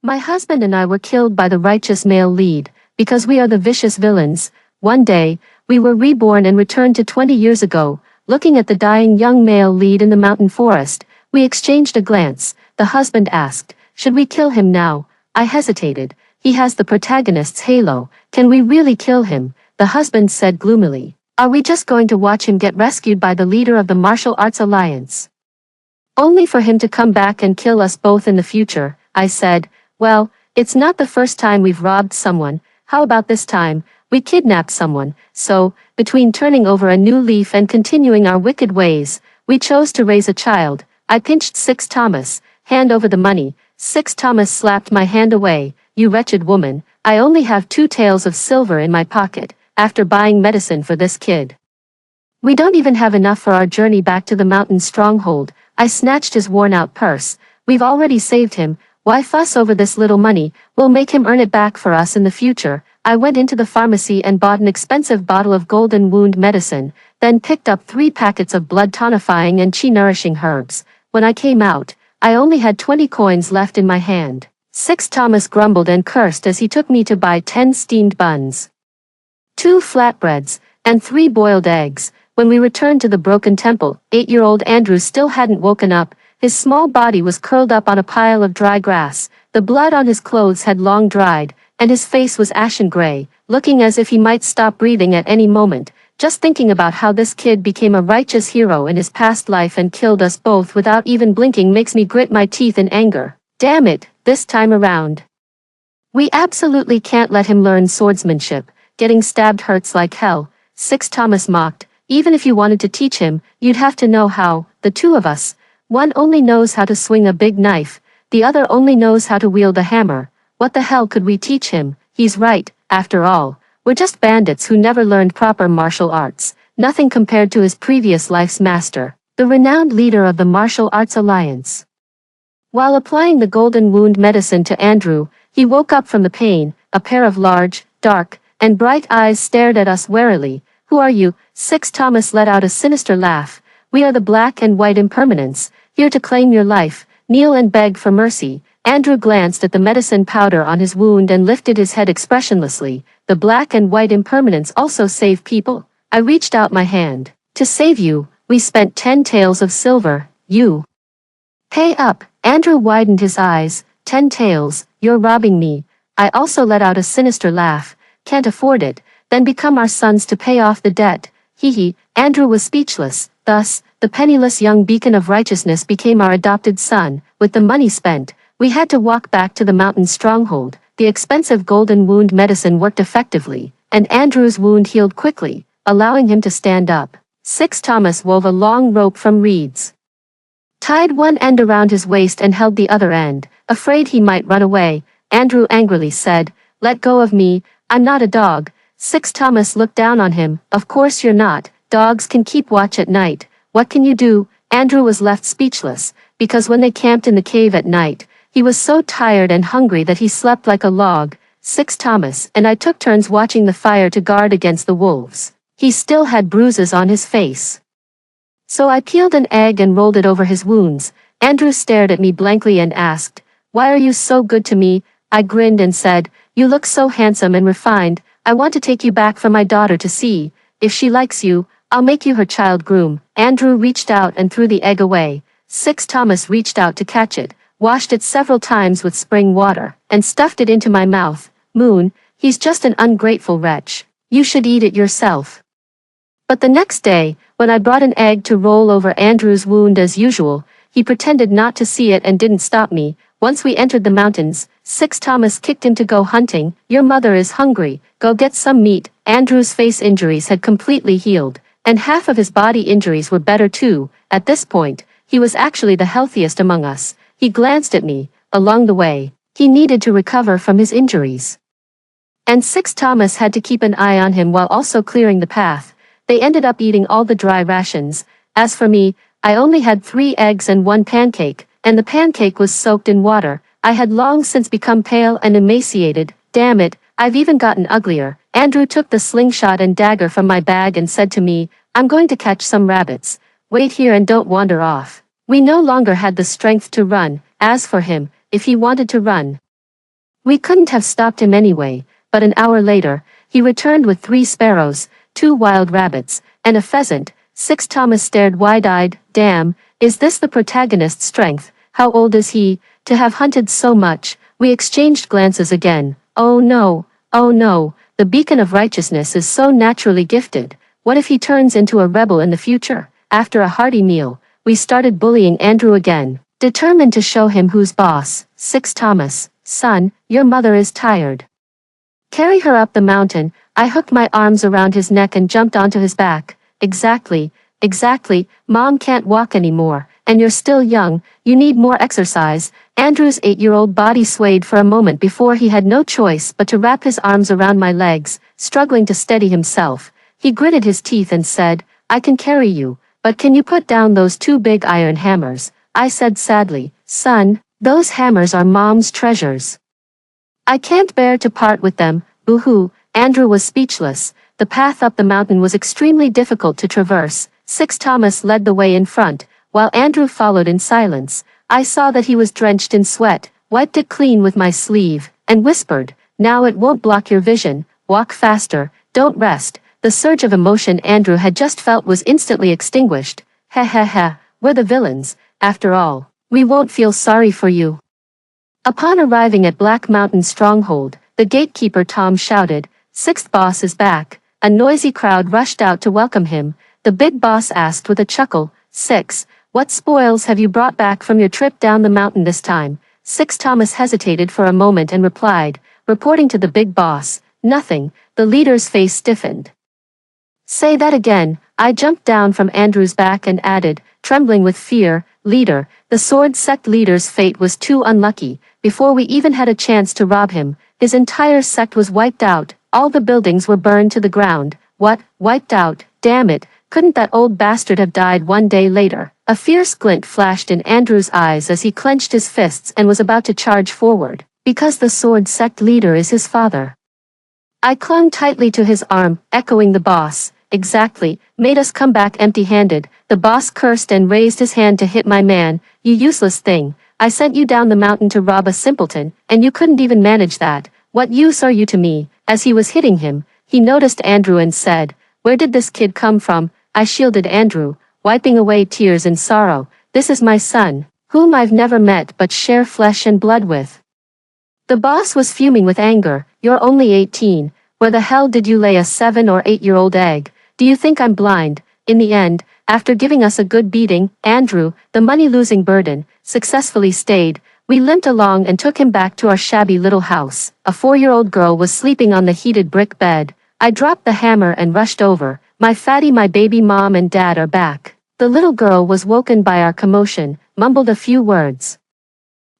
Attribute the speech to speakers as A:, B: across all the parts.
A: My husband and I were killed by the righteous male lead, because we are the vicious villains. One day, we were reborn and returned to 20 years ago, looking at the dying young male lead in the mountain forest. We exchanged a glance. The husband asked, "Should we kill him now?" I hesitated. "He has the protagonist's halo. Can we really kill him?" The husband said gloomily. "Are we just going to watch him get rescued by the leader of the martial arts alliance? Only for him to come back and kill us both in the future?" I said. "Well, it's not the first time we've robbed someone. How about this time? We kidnapped someone." So, between turning over a new leaf and continuing our wicked ways, we chose to raise a child. I pinched Six Thomas. "Hand over the money." Six Thomas slapped my hand away. "You wretched woman, I only have 2 taels of silver in my pocket, after buying medicine for this kid. We don't even have enough for our journey back to the mountain stronghold." I snatched his worn-out purse. "We've already saved him. Why fuss over this little money? We'll make him earn it back for us in the future." I went into the pharmacy and bought an expensive bottle of golden wound medicine, then picked up 3 packets of blood tonifying and chi-nourishing herbs. When I came out, I only had 20 coins left in my hand. Six Thomas grumbled and cursed as he took me to buy 10 steamed buns, 2 flatbreads, and 3 boiled eggs. When we returned to the broken temple, 8-year-old Andrew still hadn't woken up. His small body was curled up on a pile of dry grass. The blood on his clothes had long dried, and his face was ashen gray, looking as if he might stop breathing at any moment. Just thinking about how this kid became a righteous hero in his past life and killed us both without even blinking makes me grit my teeth in anger. Damn it, this time around. We absolutely can't let him learn swordsmanship. Getting stabbed hurts like hell. Six Thomas mocked. "Even if you wanted to teach him, you'd have to know how. The 2 of us. One only knows how to swing a big knife, the other only knows how to wield a hammer. What the hell could we teach him?" He's right, after all. We're just bandits who never learned proper martial arts. Nothing compared to his previous life's master, the renowned leader of the Martial Arts Alliance. While applying the golden wound medicine to Andrew, he woke up from the pain. A pair of large, dark, and bright eyes stared at us warily. "Who are you?" Six Thomas let out a sinister laugh. "We are the black and white impermanents, here to claim your life. Kneel and beg for mercy." Andrew glanced at the medicine powder on his wound and lifted his head expressionlessly. "The black and white impermanents also save people?" I reached out my hand. "To save you, we spent 10 taels of silver. You pay up." Andrew widened his eyes. 10 taels, you're robbing me." I also let out a sinister laugh. "Can't afford it? Then become our sons to pay off the debt." Hee. Andrew was speechless. Thus, the penniless young beacon of righteousness became our adopted son. With the money spent, we had to walk back to the mountain stronghold. The expensive golden wound medicine worked effectively, and Andrew's wound healed quickly, allowing him to stand up. Six Thomas wove a long rope from reeds, tied one end around his waist and held the other end, afraid he might run away. Andrew angrily said, "Let go of me, I'm not a dog." Six Thomas looked down on him. "Of course you're not. Dogs can keep watch at night. What can you do?" Andrew was left speechless, because when they camped in the cave at night, he was so tired and hungry that he slept like a log. Six Thomas and I took turns watching the fire to guard against the wolves. He still had bruises on his face, so I peeled an egg and rolled it over his wounds. Andrew stared at me blankly and asked, "Why are you so good to me?" I grinned and said, "You look so handsome and refined. I want to take you back for my daughter to see. If she likes you, I'll make you her child groom." Andrew reached out and threw the egg away. Six Thomas reached out to catch it, washed it several times with spring water, and stuffed it into my mouth. "Moon, he's just an ungrateful wretch. You should eat it yourself." But the next day, when I brought an egg to roll over Andrew's wound as usual, he pretended not to see it and didn't stop me. Once we entered the mountains, Six Thomas kicked him to go hunting. "Your mother is hungry, go get some meat." Andrew's face injuries had completely healed, and half of his body injuries were better too. At this point, he was actually the healthiest among us. He glanced at me. Along the way, he needed to recover from his injuries, and Six Thomas had to keep an eye on him while also clearing the path. They ended up eating all the dry rations. As for me, I only had 3 eggs and 1 pancake, and the pancake was soaked in water. I had long since become pale and emaciated. Damn it, I've even gotten uglier. Andrew took the slingshot and dagger from my bag and said to me, "I'm going to catch some rabbits. Wait here and don't wander off." We no longer had the strength to run. As for him, if he wanted to run, We couldn't have stopped him anyway, but an hour later, he returned with 3 sparrows, 2 wild rabbits, and a pheasant. 6 Thomas stared wide-eyed. Damn, is this the protagonist's strength? How old is he, to have hunted so much? We exchanged glances again. Oh no, the beacon of righteousness is so naturally gifted. What if he turns into a rebel in the future? After a hearty meal, we started bullying Andrew again, determined to show him who's boss. 6 Thomas, son, your mother is tired. Carry her up the mountain. I hooked my arms around his neck and jumped onto his back. Exactly, Mom can't walk anymore, and you're still young, you need more exercise. Andrew's 8-year-old body swayed for a moment before he had no choice but to wrap his arms around my legs, struggling to steady himself. He gritted his teeth and said, I can carry you, but can you put down those 2 big iron hammers? I said sadly, son, those hammers are Mom's treasures. I can't bear to part with them. Boo-hoo. Andrew was speechless. The path up the mountain was extremely difficult to traverse. 6 Thomas led the way in front, while Andrew followed in silence. I saw that he was drenched in sweat, wiped it clean with my sleeve, and whispered, now it won't block your vision, walk faster, don't rest. The surge of emotion Andrew had just felt was instantly extinguished. Ha, we're the villains, after all. We won't feel sorry for you. Upon arriving at Black Mountain Stronghold, the gatekeeper Tom shouted, 6th boss is back. A noisy crowd rushed out to welcome him. The big boss asked with a chuckle, 6, what spoils have you brought back from your trip down the mountain this time? 6 Thomas hesitated for a moment and replied, reporting to the big boss, nothing. The leader's face stiffened. Say that again. I jumped down from Andrew's back and added, trembling with fear, leader, the sword sect leader's fate was too unlucky. Before we even had a chance to rob him, his entire sect was wiped out. All the buildings were burned to the ground. What? Wiped out? Damn it, couldn't that old bastard have died one day later? A fierce glint flashed in Andrew's eyes as he clenched his fists and was about to charge forward, because the sword sect leader is his father. I clung tightly to his arm, echoing the boss. Exactly, made us come back empty-handed. The boss cursed and raised his hand to hit my man. You useless thing. I sent you down the mountain to rob a simpleton, and you couldn't even manage that. What use are you to me? As he was hitting him, he noticed Andrew and said, where did this kid come from? I shielded Andrew, wiping away tears in sorrow. This is my son, whom I've never met but share flesh and blood with. The boss was fuming with anger. You're only 18. Where the hell did you lay a 7 or 8-year-old egg? Do you think I'm blind? In the end, after giving us a good beating, Andrew, the money-losing burden, successfully stayed. We limped along and took him back to our shabby little house. A 4-year-old girl was sleeping on the heated brick bed. I dropped the hammer and rushed over. My fatty, my baby mom and dad are back. The little girl was woken by our commotion, mumbled a few words,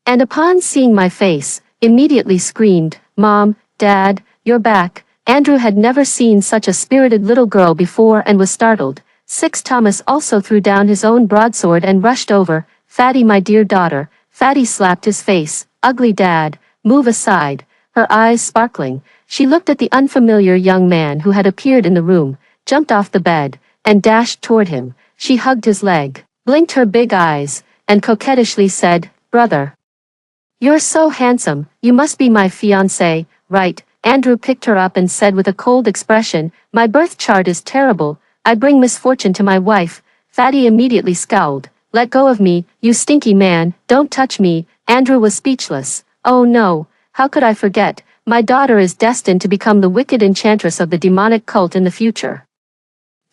A: and upon seeing my face, immediately screamed, Mom, Dad, you're back. Andrew had never seen such a spirited little girl before and was startled. 6 Thomas also threw down his own broadsword and rushed over. Fatty, my dear daughter. Fatty slapped his face. Ugly dad, move aside. Her eyes sparkling, she looked at the unfamiliar young man who had appeared in the room, jumped off the bed, and dashed toward him. She hugged his leg, blinked her big eyes, and coquettishly said, Brother, you're so handsome, you must be my fiancé, right? Andrew picked her up and said with a cold expression, my birth chart is terrible, I bring misfortune to my wife. Fatty immediately scowled. Let go of me, you stinky man, don't touch me. Andrew was speechless. Oh no, how could I forget? My daughter is destined to become the wicked enchantress of the demonic cult in the future.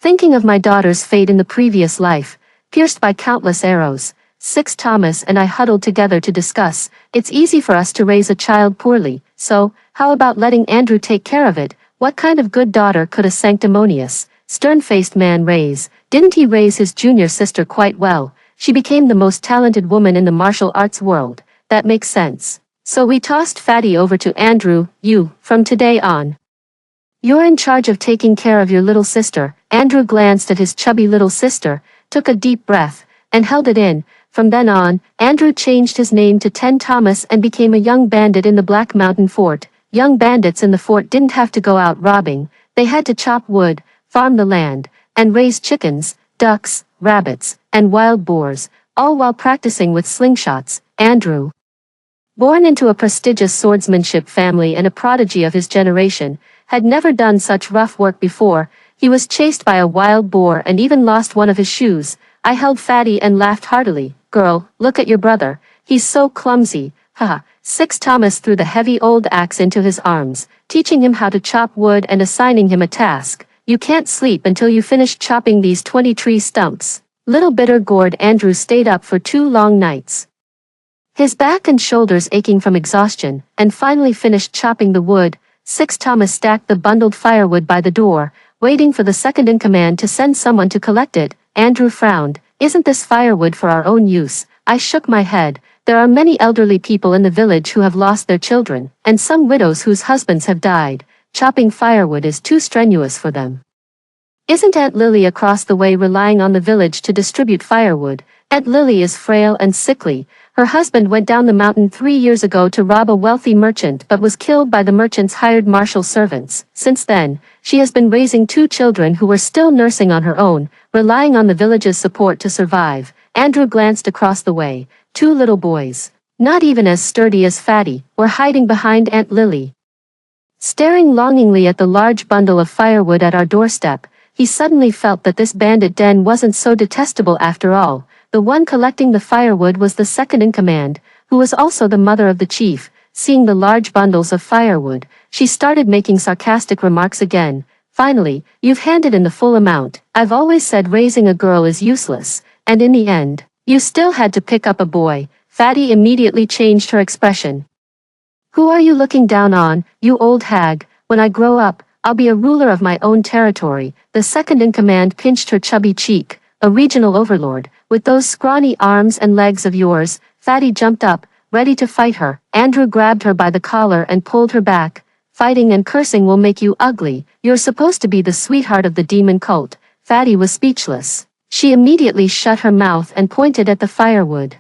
A: Thinking of my daughter's fate in the previous life, pierced by countless arrows, 6 Thomas and I huddled together to discuss. It's easy for us to raise a child poorly, so, how about letting Andrew take care of it? What kind of good daughter could a sanctimonious, stern-faced man raise? Didn't he raise his junior sister quite well? She became the most talented woman in the martial arts world. That makes sense. So we tossed Fatty over to Andrew. You, from today on, you're in charge of taking care of your little sister. Andrew glanced at his chubby little sister, took a deep breath, and held it in. From then on, Andrew changed his name to 10 Thomas and became a young bandit in the Black Mountain Fort. Young bandits in the fort didn't have to go out robbing. They had to chop wood, farm the land, and raise chickens, ducks, rabbits, and wild boars, all while practicing with slingshots. Andrew Born into a prestigious swordsmanship family and a prodigy of his generation, had never done such rough work before. He was chased by a wild boar and even lost one of his shoes. I held Fatty and laughed heartily. Girl, look at your brother. He's so clumsy. Haha. Six Thomas threw the heavy old axe into his arms, teaching him how to chop wood and assigning him a task. You can't sleep until you finish chopping these 20 tree stumps. Little bitter gourd Andrew stayed up for 2 long nights, his back and shoulders aching from exhaustion, and finally finished chopping the wood. Six Thomas stacked the bundled firewood by the door, waiting for the second-in-command to send someone to collect it. Andrew frowned. Isn't this firewood for our own use? I shook my head. There are many elderly people in the village who have lost their children, and some widows whose husbands have died. Chopping firewood is too strenuous for them. Isn't Aunt Lily across the way relying on the village to distribute firewood? Aunt Lily is frail and sickly. Her husband went down the mountain 3 years ago to rob a wealthy merchant but was killed by the merchant's hired martial servants. Since then, she has been raising 2 children who were still nursing on her own, relying on the village's support to survive. Andrew glanced across the way. 2 little boys, not even as sturdy as Fatty, were hiding behind Aunt Lily. Staring longingly at the large bundle of firewood at our doorstep, he suddenly felt that this bandit den wasn't so detestable after all. The one collecting the firewood was the second-in-command, who was also the mother of the chief. Seeing the large bundles of firewood, she started making sarcastic remarks again. Finally, you've handed in the full amount. I've always said raising a girl is useless, and in the end, you still had to pick up a boy. Fatty immediately changed her expression. Who are you looking down on, you old hag? When I grow up, I'll be a ruler of my own territory. The second-in-command pinched her chubby cheek. A regional overlord, with those scrawny arms and legs of yours. Fatty jumped up, ready to fight her. Andrew grabbed her by the collar and pulled her back. Fighting and cursing will make you ugly. You're supposed to be the sweetheart of the demon cult. Fatty was speechless. She immediately shut her mouth and pointed at the firewood,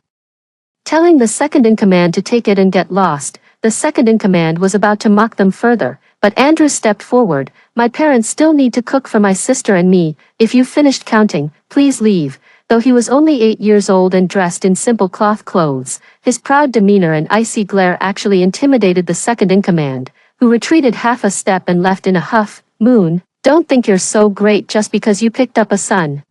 A: telling the second-in-command to take it and get lost. The second-in-command was about to mock them further, but Andrew stepped forward. My parents still need to cook for my sister and me. If you've finished counting, please leave. Though he was only 8 years old and dressed in simple cloth clothes, his proud demeanor and icy glare actually intimidated the second-in-command, who retreated half a step and left in a huff. Moon, don't think you're so great just because you picked up a son.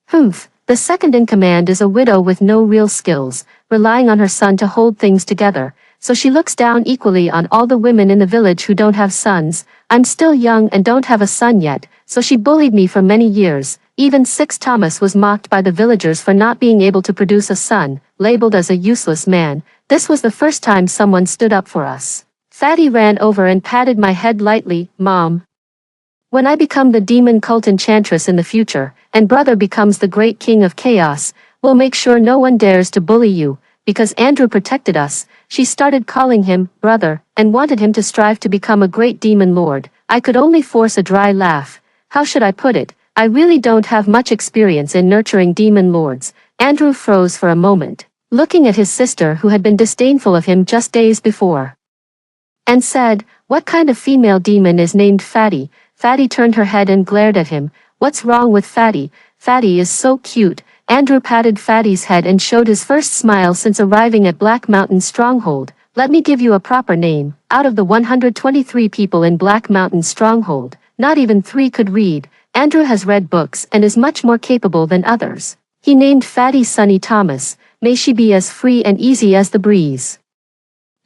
A: Humph, the second-in-command is a widow with no real skills, relying on her son to hold things together, so she looks down equally on all the women in the village who don't have sons. I'm still young and don't have a son yet, so she bullied me for many years. Even Six Thomas was mocked by the villagers for not being able to produce a son, labeled as a useless man. This was the first time someone stood up for us. Fatty ran over and patted my head lightly. Mom, when I become the demon cult enchantress in the future, and brother becomes the great king of chaos, we'll make sure no one dares to bully you. Because Andrew protected us, she started calling him brother, and wanted him to strive to become a great demon lord. I could only force a dry laugh. How should I put it? I really don't have much experience in nurturing demon lords. Andrew froze for a moment, looking at his sister who had been disdainful of him just days before, and said, what kind of female demon is named Fatty? Fatty turned her head and glared at him. What's wrong with Fatty? Fatty is so cute. Andrew patted Fatty's head and showed his first smile since arriving at Black Mountain Stronghold. Let me give you a proper name. Out of the 123 people in Black Mountain Stronghold, not even 3 could read. Andrew has read books and is much more capable than others. He named Fatty Sunny Thomas. May she be as free and easy as the breeze,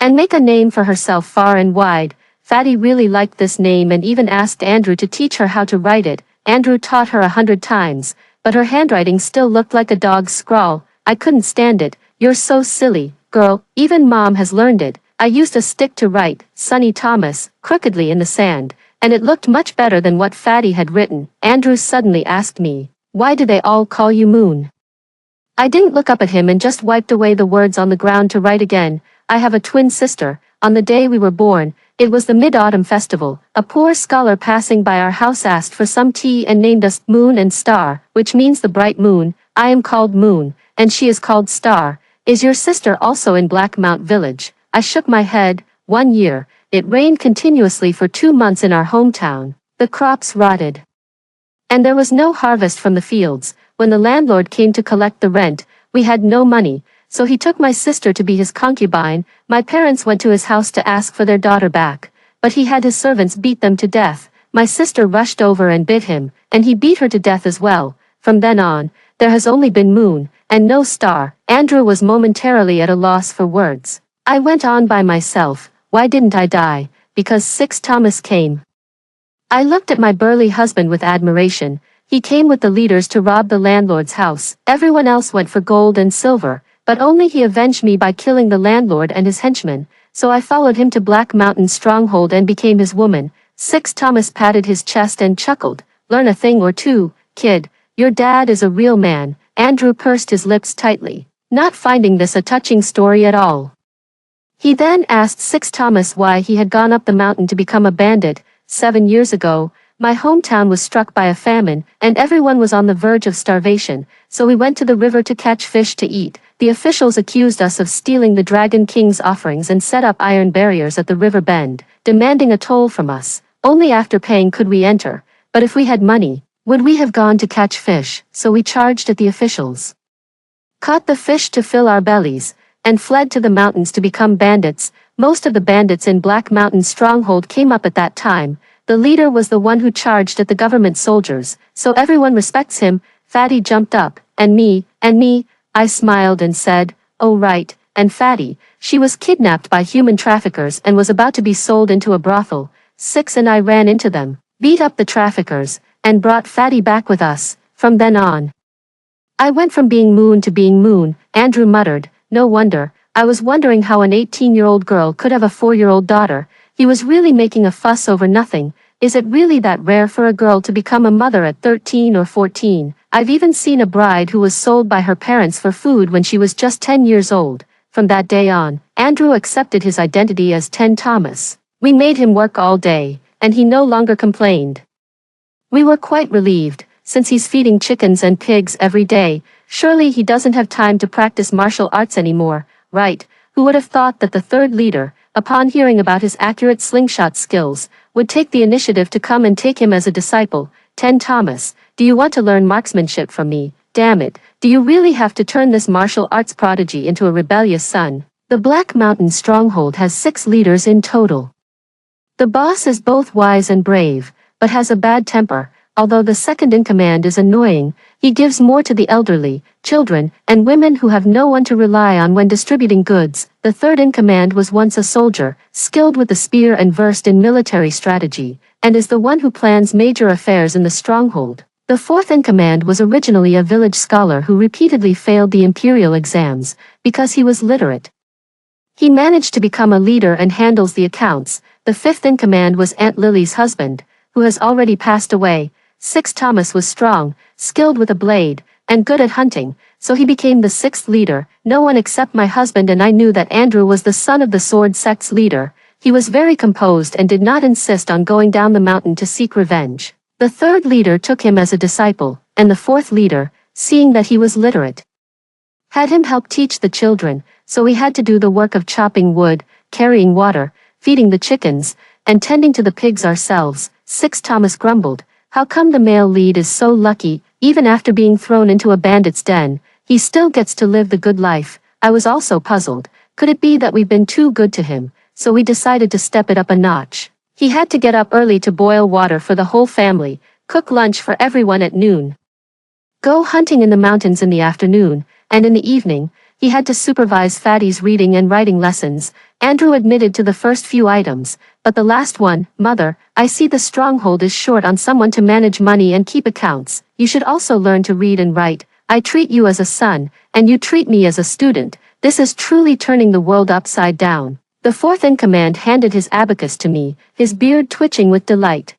A: and make a name for herself far and wide. Fatty really liked this name and even asked Andrew to teach her how to write it. Andrew taught her 100 times, but her handwriting still looked like a dog's scrawl. I couldn't stand it. You're so silly, girl. Even Mom has learned it. I used a stick to write Sunny Thomas crookedly in the sand, and it looked much better than what Fatty had written. Andrew suddenly asked me, why do they all call you Moon? I didn't look up at him and just wiped away the words on the ground to write again. I have a twin sister. On the day we were born, it was the Mid-Autumn Festival. A poor scholar passing by our house asked for some tea and named us Moon and Star, which means the bright moon. I am called Moon, and she is called Star. Is your sister also in Black Mount Village? I shook my head. 1 year, it rained continuously for 2 months in our hometown. The crops rotted, and there was no harvest from the fields. When the landlord came to collect the rent, we had no money, so he took my sister to be his concubine. My parents went to his house to ask for their daughter back, but he had his servants beat them to death. My sister rushed over and bit him, and he beat her to death as well. From then on, there has only been moon, and no star. Andrew was momentarily at a loss for words. I went on by myself. Why didn't I die? Because 6 Thomas came. I looked at my burly husband with admiration. He came with the leaders to rob the landlord's house. Everyone else went for gold and silver, but only he avenged me by killing the landlord and his henchmen. So I followed him to Black Mountain stronghold and became his woman. 6 Thomas patted his chest and chuckled. Learn a thing or two, kid. Your dad is a real man. Andrew pursed his lips tightly, not finding this a touching story at all. He then asked 6 Thomas why he had gone up the mountain to become a bandit. 7 years ago, my hometown was struck by a famine, and everyone was on the verge of starvation, so we went to the river to catch fish to eat. The officials accused us of stealing the Dragon King's offerings and set up iron barriers at the river bend, demanding a toll from us. Only after paying could we enter, but if we had money, would we have gone to catch fish? So we charged at the officials, caught the fish to fill our bellies, and fled to the mountains to become bandits. Most of the bandits in Black Mountain stronghold came up at that time. The leader was the one who charged at the government soldiers, so everyone respects him. Fatty jumped up, and me. I smiled and said, oh right, and Fatty, she was kidnapped by human traffickers and was about to be sold into a brothel. 6 and I ran into them, beat up the traffickers, and brought Fatty back with us. From then on, I went from being moon to being moon. Andrew muttered, no wonder. I was wondering how an 18-year-old girl could have a 4-year-old daughter. He was really making a fuss over nothing. Is it really that rare for a girl to become a mother at 13 or 14? I've even seen a bride who was sold by her parents for food when she was just 10 years old. From that day on, Andrew accepted his identity as 10 Thomas. We made him work all day, and he no longer complained. We were quite relieved, since he's feeding chickens and pigs every day. Surely he doesn't have time to practice martial arts anymore, right? Who would have thought that the third leader, upon hearing about his accurate slingshot skills, would take the initiative to come and take him as a disciple? 10 Thomas, do you want to learn marksmanship from me? Damn it, do you really have to turn this martial arts prodigy into a rebellious son? The Black Mountain stronghold has 6 leaders in total. The boss is both wise and brave, but has a bad temper. Although the second-in-command is annoying, he gives more to the elderly, children, and women who have no one to rely on when distributing goods. The third-in-command was once a soldier, skilled with the spear and versed in military strategy, and is the one who plans major affairs in the stronghold. The fourth-in-command was originally a village scholar who repeatedly failed the imperial exams, because he was literate. He managed to become a leader and handles the accounts. The fifth-in-command was Aunt Lily's husband, who has already passed away. 6 Thomas was strong, skilled with a blade, and good at hunting, so he became the 6th leader. No one except my husband and I knew that Andrew was the son of the sword sect's leader. He was very composed and did not insist on going down the mountain to seek revenge. The 3rd leader took him as a disciple, and the 4th leader, seeing that he was literate, had him help teach the children, so we had to do the work of chopping wood, carrying water, feeding the chickens, and tending to the pigs ourselves. 6 Thomas grumbled, how come the male lead is so lucky? Even after being thrown into a bandit's den, he still gets to live the good life. I was also puzzled. Could it be that we've been too good to him? So we decided to step it up a notch. He had to get up early to boil water for the whole family, cook lunch for everyone at noon, go hunting in the mountains in the afternoon, and in the evening, he had to supervise Fatty's reading and writing lessons. Andrew admitted to the first few items, but the last one, Mother, I see the stronghold is short on someone to manage money and keep accounts. You should also learn to read and write. I treat you as a son, and you treat me as a student. This is truly turning the world upside down. The 4th-in-command handed his abacus to me, his beard twitching with delight.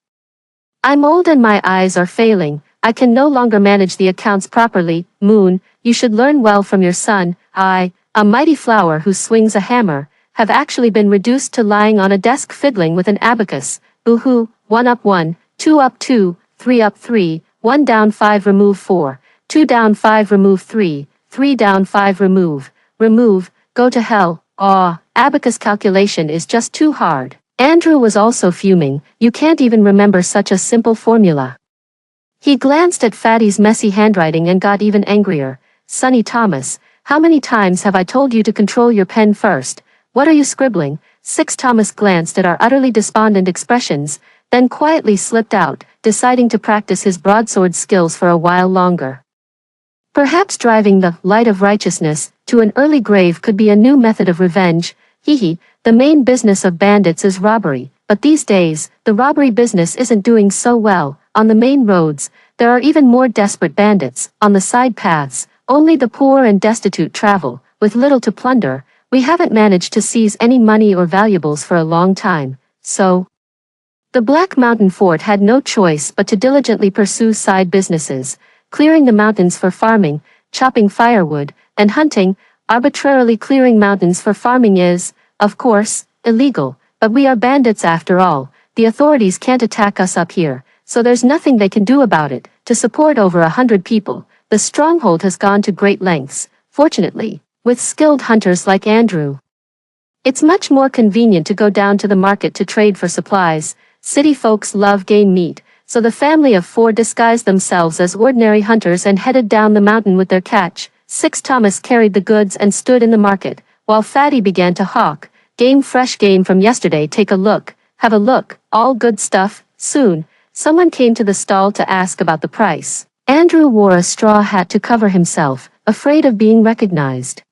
A: I'm old and my eyes are failing. I can no longer manage the accounts properly. Moon, you should learn well from your son. I, a mighty flower who swings a hammer, have actually been reduced to lying on a desk fiddling with an abacus. Boo-hoo, 1 up 1, 2 up 2, 3 up 3, 1 down 5 remove 4, 2 down 5 remove 3, 3 down 5 remove, go to hell. Aw, abacus calculation is just too hard. Andrew was also fuming. You can't even remember such a simple formula. He glanced at Fatty's messy handwriting and got even angrier. Sonny Thomas, How many times have I told you to control your pen first? What are you scribbling? 6 Thomas glanced at our utterly despondent expressions, then quietly slipped out, deciding to practice his broadsword skills for a while longer. Perhaps driving the light of righteousness to an early grave could be a new method of revenge. Hee. The main business of bandits is robbery, but these days, the robbery business isn't doing so well. On the main roads, there are even more desperate bandits. On the side paths, only the poor and destitute travel, with little to plunder. We haven't managed to seize any money or valuables for a long time, so the Black Mountain Fort had no choice but to diligently pursue side businesses, clearing the mountains for farming, chopping firewood, and hunting. Arbitrarily clearing mountains for farming is, of course, illegal, but we are bandits after all. The authorities can't attack us up here, so there's nothing they can do about it. To support over 100 people, the stronghold has gone to great lengths, fortunately, with skilled hunters like Andrew. It's much more convenient to go down to the market to trade for supplies. City folks love game meat, so the family of 4 disguised themselves as ordinary hunters and headed down the mountain with their catch. 6 Thomas carried the goods and stood in the market, while Fatty began to hawk. Game, fresh game from yesterday, take a look, have a look, all good stuff. Soon, someone came to the stall to ask about the price. Andrew wore a straw hat to cover himself, afraid of being recognized.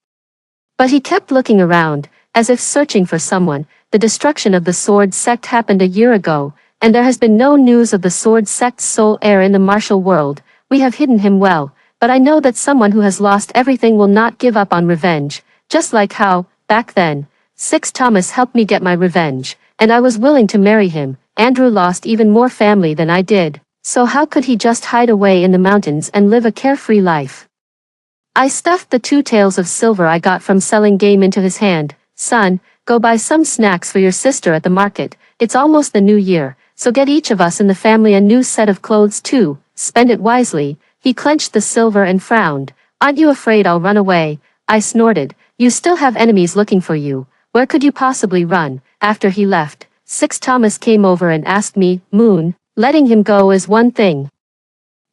A: But he kept looking around, as if searching for someone. The destruction of the Sword Sect happened a year ago, and there has been no news of the Sword Sect's sole heir in the martial world. We have hidden him well, but I know that someone who has lost everything will not give up on revenge, just like how, back then, 6 Thomas helped me get my revenge, and I was willing to marry him. Andrew lost even more family than I did, so how could he just hide away in the mountains and live a carefree life? I stuffed the 2 taels of silver I got from selling game into his hand. Son, go buy some snacks for your sister at the market. It's almost the new year, so get each of us in the family a new set of clothes too. Spend it wisely. He clenched the silver and frowned. Aren't you afraid I'll run away? I snorted. You still have enemies looking for you. Where could you possibly run? After he left, 6 Thomas came over and asked me, Moon, letting him go is one thing.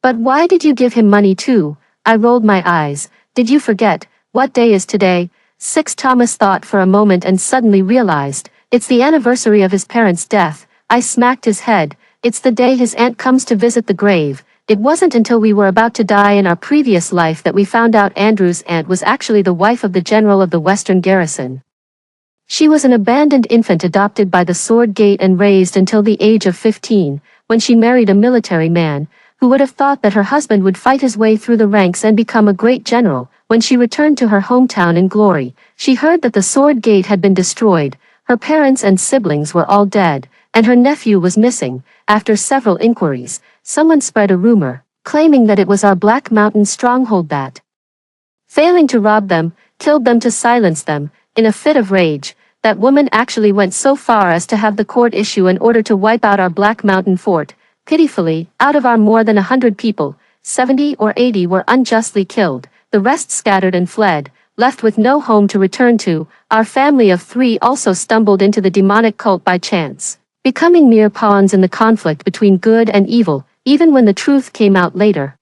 A: But why did you give him money too? I rolled my eyes. Did you forget? What day is today? 6 Thomas thought for a moment and suddenly realized, it's the anniversary of his parents' death. I smacked his head. It's the day his aunt comes to visit the grave. It wasn't until we were about to die in our previous life that we found out Andrew's aunt was actually the wife of the general of the Western Garrison. She was an abandoned infant adopted by the Sword Gate and raised until the age of 15, when she married a military man. Who would have thought that her husband would fight his way through the ranks and become a great general? When she returned to her hometown in glory, she heard that the Sword Gate had been destroyed, her parents and siblings were all dead, and her nephew was missing. After several inquiries, someone spread a rumor, claiming that it was our Black Mountain stronghold that, failing to rob them, killed them to silence them. In a fit of rage, that woman actually went so far as to have the court issue an order to wipe out our Black Mountain fort. Pitifully, out of our more than 100 people, 70 or 80 were unjustly killed. The rest scattered and fled, left with no home to return to. Our family of 3 also stumbled into the demonic cult by chance, becoming mere pawns in the conflict between good and evil, even when the truth came out later.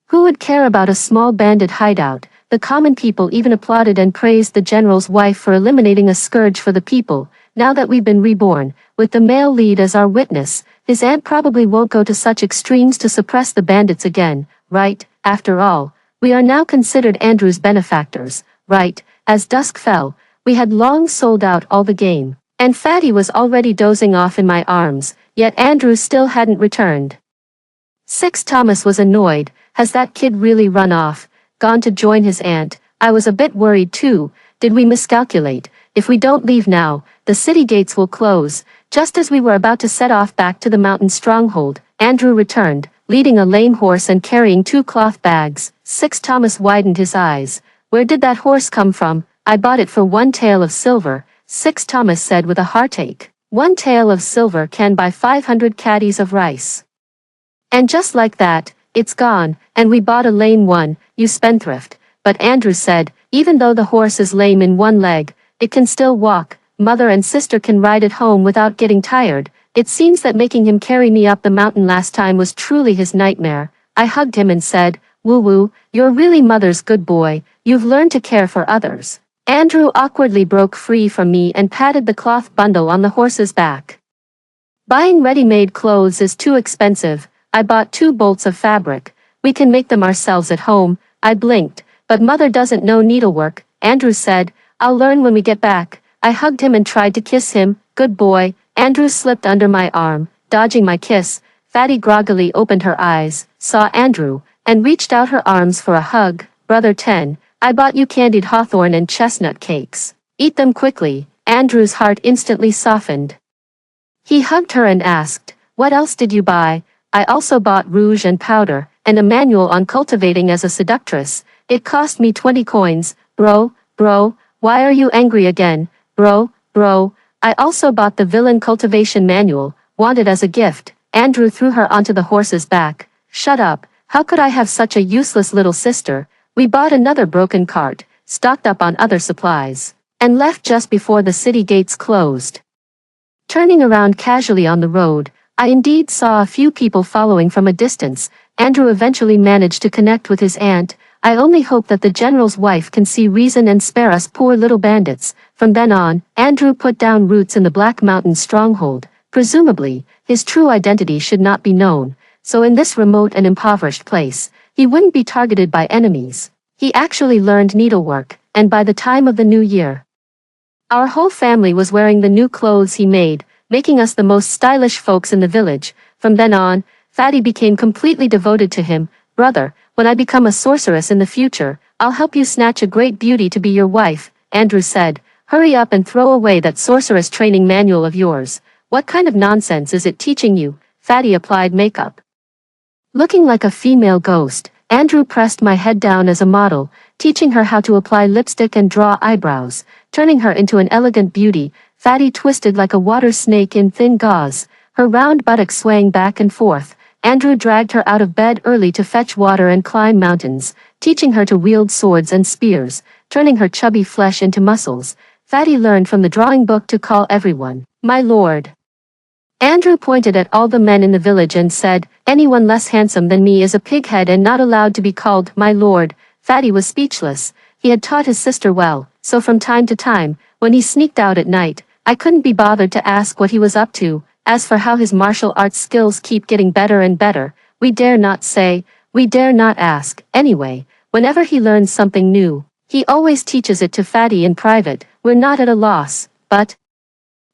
A: Who would care about a small bandit hideout? The common people even applauded and praised the general's wife for eliminating a scourge for the people. Now that we've been reborn, with the male lead as our witness, his aunt probably won't go to such extremes to suppress the bandits again, right? After all, we are now considered Andrew's benefactors, right? As dusk fell, we had long sold out all the game, and Fatty was already dozing off in my arms, yet Andrew still hadn't returned. 6 Thomas was annoyed. Has that kid really run off, gone to join his aunt? I was a bit worried too. Did we miscalculate? If we don't leave now, the city gates will close. Just as we were about to set off back to the mountain stronghold, Andrew returned, leading a lame horse and carrying 2 cloth bags. 6 Thomas widened his eyes. Where did that horse come from? I bought it for 1 tael of silver, 6 Thomas said with a heartache. 1 tael of silver can buy 500 caddies of rice. And just like that, it's gone, and we bought a lame one, you spendthrift. But Andrew said, even though the horse is lame in 1 leg, it can still walk. Mother and sister can ride it home without getting tired. It seems that making him carry me up the mountain last time was truly his nightmare. I hugged him and said, Woo-woo, you're really mother's good boy, you've learned to care for others. Andrew awkwardly broke free from me and patted the cloth bundle on the horse's back. Buying ready-made clothes is too expensive. I bought 2 bolts of fabric. We can make them ourselves at home. I blinked, but mother doesn't know needlework. Andrew said, I'll learn when we get back. I hugged him and tried to kiss him. Good boy. Andrew slipped under my arm, dodging my kiss. Fatty groggily opened her eyes, saw Andrew, and reached out her arms for a hug. Brother 10, I bought you candied hawthorn and chestnut cakes. Eat them quickly. Andrew's heart instantly softened. He hugged her and asked, what else did you buy? I also bought rouge and powder, and a manual on cultivating as a seductress. It cost me 20 coins. Bro, why are you angry again? Bro, I also bought the villain cultivation manual, wanted as a gift. Andrew threw her onto the horse's back. Shut up, how could I have such a useless little sister? We bought another broken cart, stocked up on other supplies, and left just before the city gates closed. Turning around casually on the road, I indeed saw a few people following from a distance. Andrew eventually managed to connect with his aunt. I only hope that the general's wife can see reason and spare us poor little bandits. From then on, Andrew put down roots in the Black Mountain stronghold. Presumably, his true identity should not be known, so in this remote and impoverished place, he wouldn't be targeted by enemies. He actually learned needlework, and by the time of the new year, our whole family was wearing the new clothes he made, making us the most stylish folks in the village. From then on, Fatty became completely devoted to him. Brother, when I become a sorceress in the future, I'll help you snatch a great beauty to be your wife, Andrew said. Hurry up and throw away that sorceress training manual of yours. What kind of nonsense is it teaching you? Fatty applied makeup. Looking like a female ghost, Andrew pressed my head down as a model, teaching her how to apply lipstick and draw eyebrows, turning her into an elegant beauty. Fatty twisted like a water snake in thin gauze, her round buttocks swaying back and forth. Andrew dragged her out of bed early to fetch water and climb mountains, teaching her to wield swords and spears, turning her chubby flesh into muscles. Fatty learned from the drawing book to call everyone, my lord. Andrew pointed at all the men in the village and said, anyone less handsome than me is a pighead and not allowed to be called my lord. Fatty was speechless. He had taught his sister well, so from time to time, when he sneaked out at night, I couldn't be bothered to ask what he was up to. As for how his martial arts skills keep getting better and better, we dare not say, we dare not ask. Anyway, whenever he learns something new, he always teaches it to Fatty in private. We're not at a loss, but...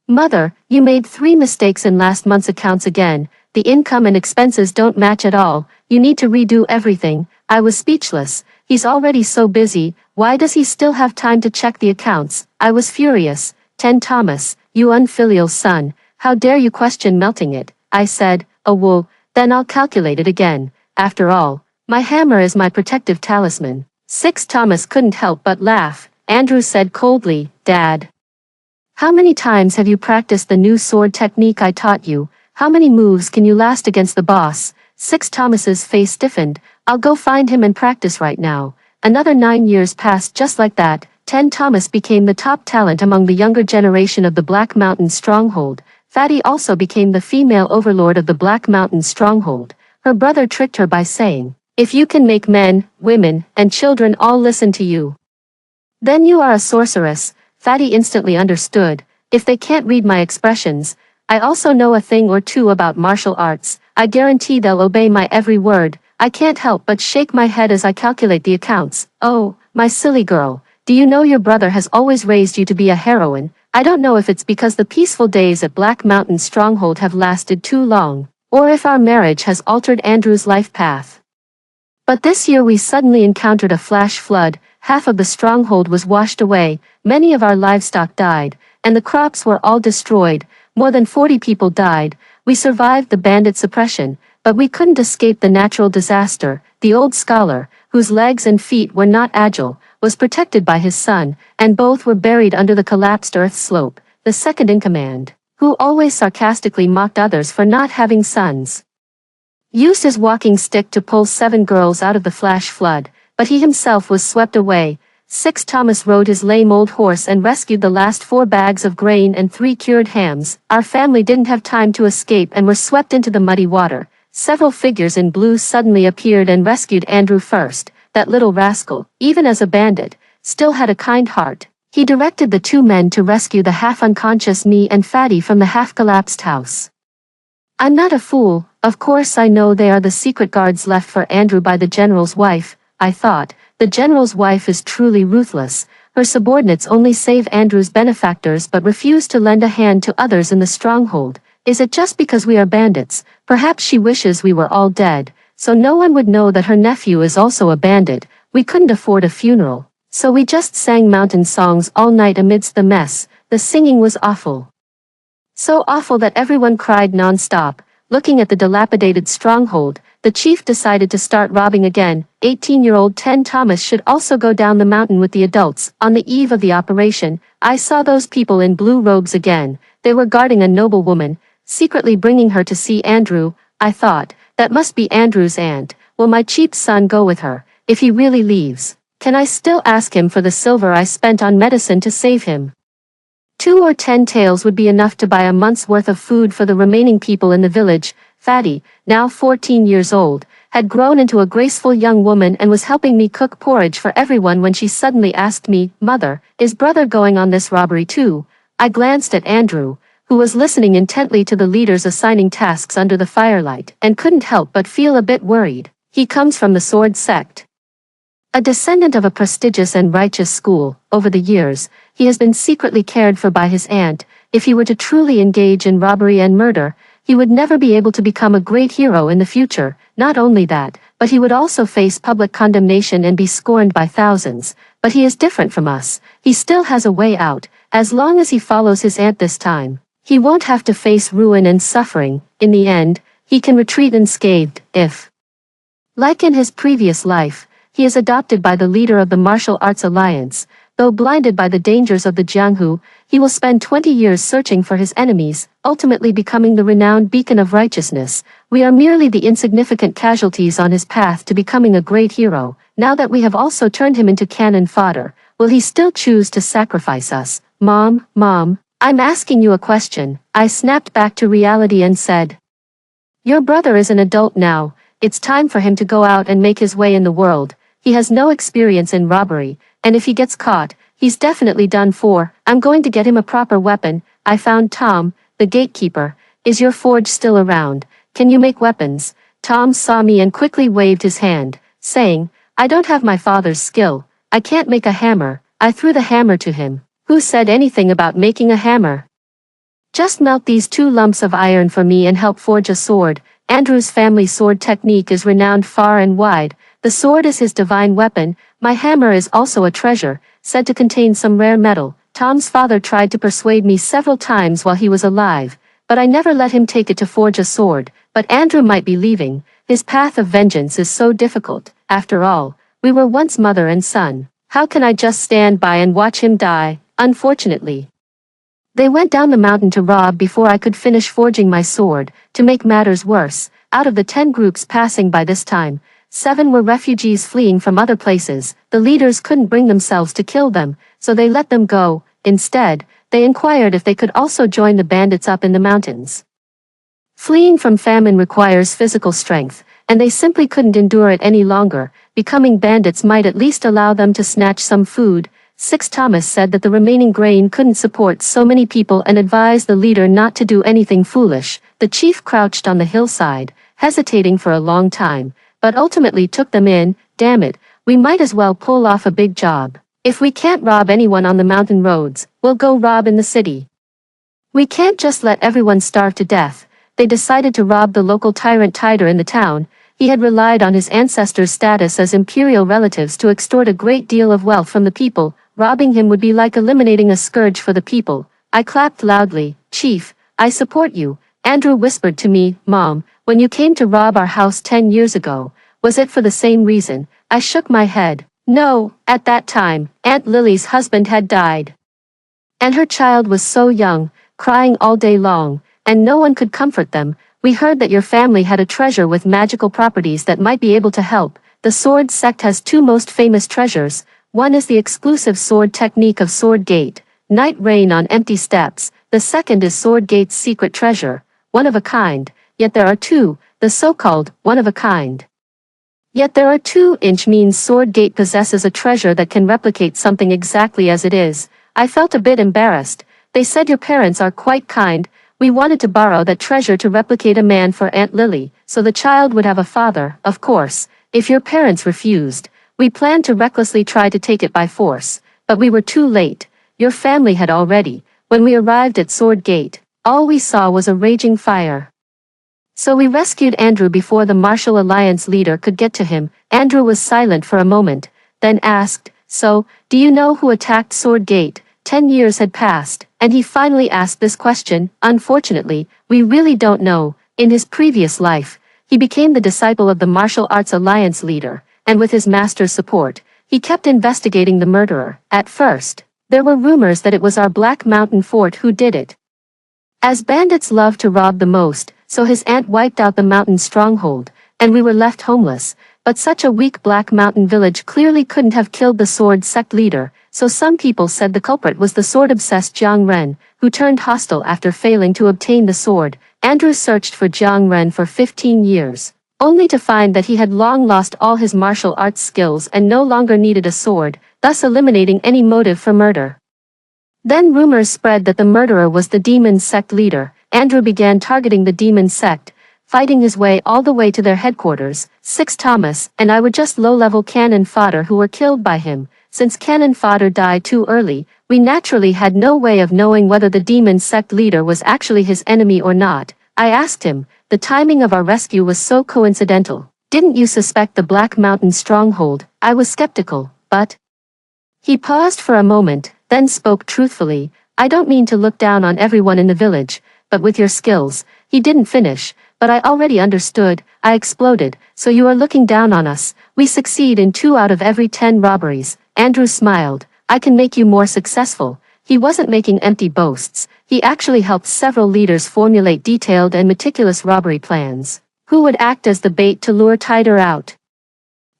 A: Mother, you made 3 mistakes in last month's accounts again. The income and expenses don't match at all. You need to redo everything. I was speechless. He's already so busy. Why does he still have time to check the accounts? I was furious. 10 Thomas, you unfilial son. How dare you question melting it? I said, oh well, then I'll calculate it again. After all, my hammer is my protective talisman. 6 Thomas couldn't help but laugh. Andrew said coldly, Dad, how many times have you practiced the new sword technique I taught you? How many moves can you last against the boss? 6 Thomas's face stiffened. I'll go find him and practice right now. Another 9 years passed just like that. 10 Thomas became the top talent among the younger generation of the Black Mountain stronghold. Fatty also became the female overlord of the Black Mountain stronghold. Her brother tricked her by saying, if you can make men, women, and children all listen to you, then you are a sorceress. Fatty instantly understood. If they can't read my expressions, I also know a thing or two about martial arts. I guarantee they'll obey my every word. I can't help but shake my head as I calculate the accounts. Oh, my silly girl, do you know your brother has always raised you to be a heroine? I don't know if it's because the peaceful days at Black Mountain Stronghold have lasted too long, or if our marriage has altered Andrew's life path. But this year we suddenly encountered a flash flood. Half of the stronghold was washed away, many of our livestock died, and the crops were all destroyed. More than 40 people died. We survived the bandit suppression, but we couldn't escape the natural disaster. The old scholar, whose legs and feet were not agile, was protected by his son, and both were buried under the collapsed earth slope. The second in command, who always sarcastically mocked others for not having sons, used his walking stick to pull 7 girls out of the flash flood, but he himself was swept away. 6 Thomas rode his lame old horse and rescued the last 4 bags of grain and 3 cured hams. Our family didn't have time to escape and were swept into the muddy water. Several figures in blue suddenly appeared and rescued Andrew first. That little rascal, even as a bandit, still had a kind heart. He directed the two men to rescue the half-unconscious me and Fatty from the half-collapsed house. I'm not a fool, of course I know they are the secret guards left for Andrew by the general's wife, I thought. The general's wife is truly ruthless. Her subordinates only save Andrew's benefactors but refuse to lend a hand to others in the stronghold. Is it just because we are bandits? Perhaps she wishes we were all dead, so no one would know that her nephew is also a bandit. We couldn't afford a funeral, so we just sang mountain songs all night amidst the mess. The singing was awful. So awful that everyone cried non-stop. Looking at the dilapidated stronghold, the chief decided to start robbing again. 18-year-old Thomas should also go down the mountain with the adults. On the eve of the operation, I saw those people in blue robes again. They were guarding a noble woman, secretly bringing her to see Andrew. I thought, that must be Andrew's aunt. Will my cheap son go with her, if he really leaves? Can I still ask him for the silver I spent on medicine to save him? 2 or 10 taels would be enough to buy a month's worth of food for the remaining people in the village. Fatty, now 14 years old, had grown into a graceful young woman and was helping me cook porridge for everyone when she suddenly asked me, "Mother, is brother going on this robbery too?" I glanced at Andrew, who was listening intently to the leaders assigning tasks under the firelight, and couldn't help but feel a bit worried. He comes from the sword sect. A descendant of a prestigious and righteous school. Over the years, he has been secretly cared for by his aunt. If he were to truly engage in robbery and murder, he would never be able to become a great hero in the future. Not only that, but he would also face public condemnation and be scorned by thousands. But he is different from us. He still has a way out. As long as he follows his aunt this time, he won't have to face ruin and suffering. In the end, he can retreat unscathed, if, like in his previous life, he is adopted by the leader of the Martial Arts Alliance. Though blinded by the dangers of the Jianghu, he will spend 20 years searching for his enemies, ultimately becoming the renowned beacon of righteousness. We are merely the insignificant casualties on his path to becoming a great hero. Now that we have also turned him into cannon fodder, will he still choose to sacrifice us? Mom, I'm asking you a question. I snapped back to reality and said, "Your brother is an adult now. It's time for him to go out and make his way in the world. He has no experience in robbery, and if he gets caught, he's definitely done for. I'm going to get him a proper weapon." I found Tom, the gatekeeper. "Is your forge still around? Can you make weapons?" Tom saw me and quickly waved his hand, saying, "I don't have my father's skill. I can't make a hammer." I threw the hammer to him. "Who said anything about making a hammer? Just melt these 2 lumps of iron for me and help forge a sword." Andrew's family sword technique is renowned far and wide. The sword is his divine weapon. My hammer is also a treasure, said to contain some rare metal. Tom's father tried to persuade me several times while he was alive, but I never let him take it to forge a sword. But Andrew might be leaving. His path of vengeance is so difficult. After all, we were once mother and son. How can I just stand by and watch him die? Unfortunately, they went down the mountain to rob before I could finish forging my sword. To make matters worse, out of the 10 groups passing by this time, 7 were refugees fleeing from other places. The leaders couldn't bring themselves to kill them, so they let them go. Instead, they inquired if they could also join the bandits up in the mountains. Fleeing from famine requires physical strength, and they simply couldn't endure it any longer. Becoming bandits might at least allow them to snatch some food. Thomas said that the remaining grain couldn't support so many people and advised the leader not to do anything foolish. The chief crouched on the hillside, hesitating for a long time, but ultimately took them in. "Damn it, we might as well pull off a big job. If we can't rob anyone on the mountain roads, we'll go rob in the city. We can't just let everyone starve to death." They decided to rob the local tyrant Tider in the town. He had relied on his ancestors' status as imperial relatives to extort a great deal of wealth from the people. Robbing him would be like eliminating a scourge for the people. I clapped loudly. "Chief, I support you." Andrew whispered to me, "Mom, when you came to rob our house 10 years ago, was it for the same reason?" I shook my head. "No, at that time, Aunt Lily's husband had died. And her child was so young, crying all day long, and no one could comfort them. We heard that your family had a treasure with magical properties that might be able to help. The sword sect has 2 most famous treasures. One is the exclusive sword technique of Sword Gate, Night Rain on Empty Steps. The second is Sword Gate's secret treasure, one of a kind. Yet there are 2. the so-called one-of-a-kind. Yet there are two, inch means Sword Gate possesses a treasure that can replicate something exactly as it is. I felt a bit embarrassed. They said your parents are quite kind. We wanted to borrow that treasure to replicate a man for Aunt Lily, so the child would have a father, of course. If your parents refused, we planned to recklessly try to take it by force. But we were too late. Your family had already. When we arrived at Sword Gate, all we saw was a raging fire. So we rescued Andrew before the Martial Alliance leader could get to him. Andrew was silent for a moment, then asked, "So, do you know who attacked Sword Gate?" 10 years had passed, and he finally asked this question. Unfortunately, we really don't know. In his previous life, he became the disciple of the Martial Arts Alliance leader, and with his master's support, he kept investigating the murderer. At first, there were rumors that it was our Black Mountain Fort who did it. As bandits love to rob the most, so his aunt wiped out the mountain stronghold, and we were left homeless. But such a weak Black Mountain village clearly couldn't have killed the sword sect leader, so some people said the culprit was the sword-obsessed Jiang Ren, who turned hostile after failing to obtain the sword. Andrew searched for Jiang Ren for 15 years, only to find that he had long lost all his martial arts skills and no longer needed a sword, thus eliminating any motive for murder. Then rumors spread that the murderer was the demon sect leader. Andrew began targeting the demon sect, fighting his way all the way to their headquarters. 6 Thomas and I were just low-level cannon fodder who were killed by him. Since cannon fodder died too early, we naturally had no way of knowing whether the demon sect leader was actually his enemy or not. I asked him, the timing of our rescue was so coincidental. Didn't you suspect the Black Mountain stronghold? I was skeptical, but... He paused for a moment, then spoke truthfully. I don't mean to look down on everyone in the village, but with your skills. He didn't finish, but I already understood. I exploded. So you are looking down on us. We succeed in 2 out of every 10 robberies. Andrew smiled. I can make you more successful. He wasn't making empty boasts. He actually helped several leaders formulate detailed and meticulous robbery plans. Who would act as the bait to lure Tider out?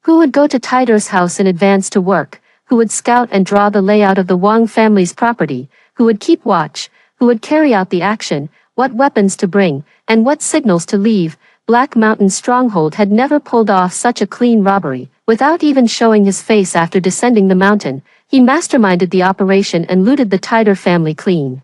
A: Who would go to Tider's house in advance to work? Who would scout and draw the layout of the Wang family's property? Who would keep watch? Who would carry out the action? What weapons to bring, and what signals to leave? Black Mountain Stronghold had never pulled off such a clean robbery. Without even showing his face after descending the mountain, he masterminded the operation and looted the Tider family clean.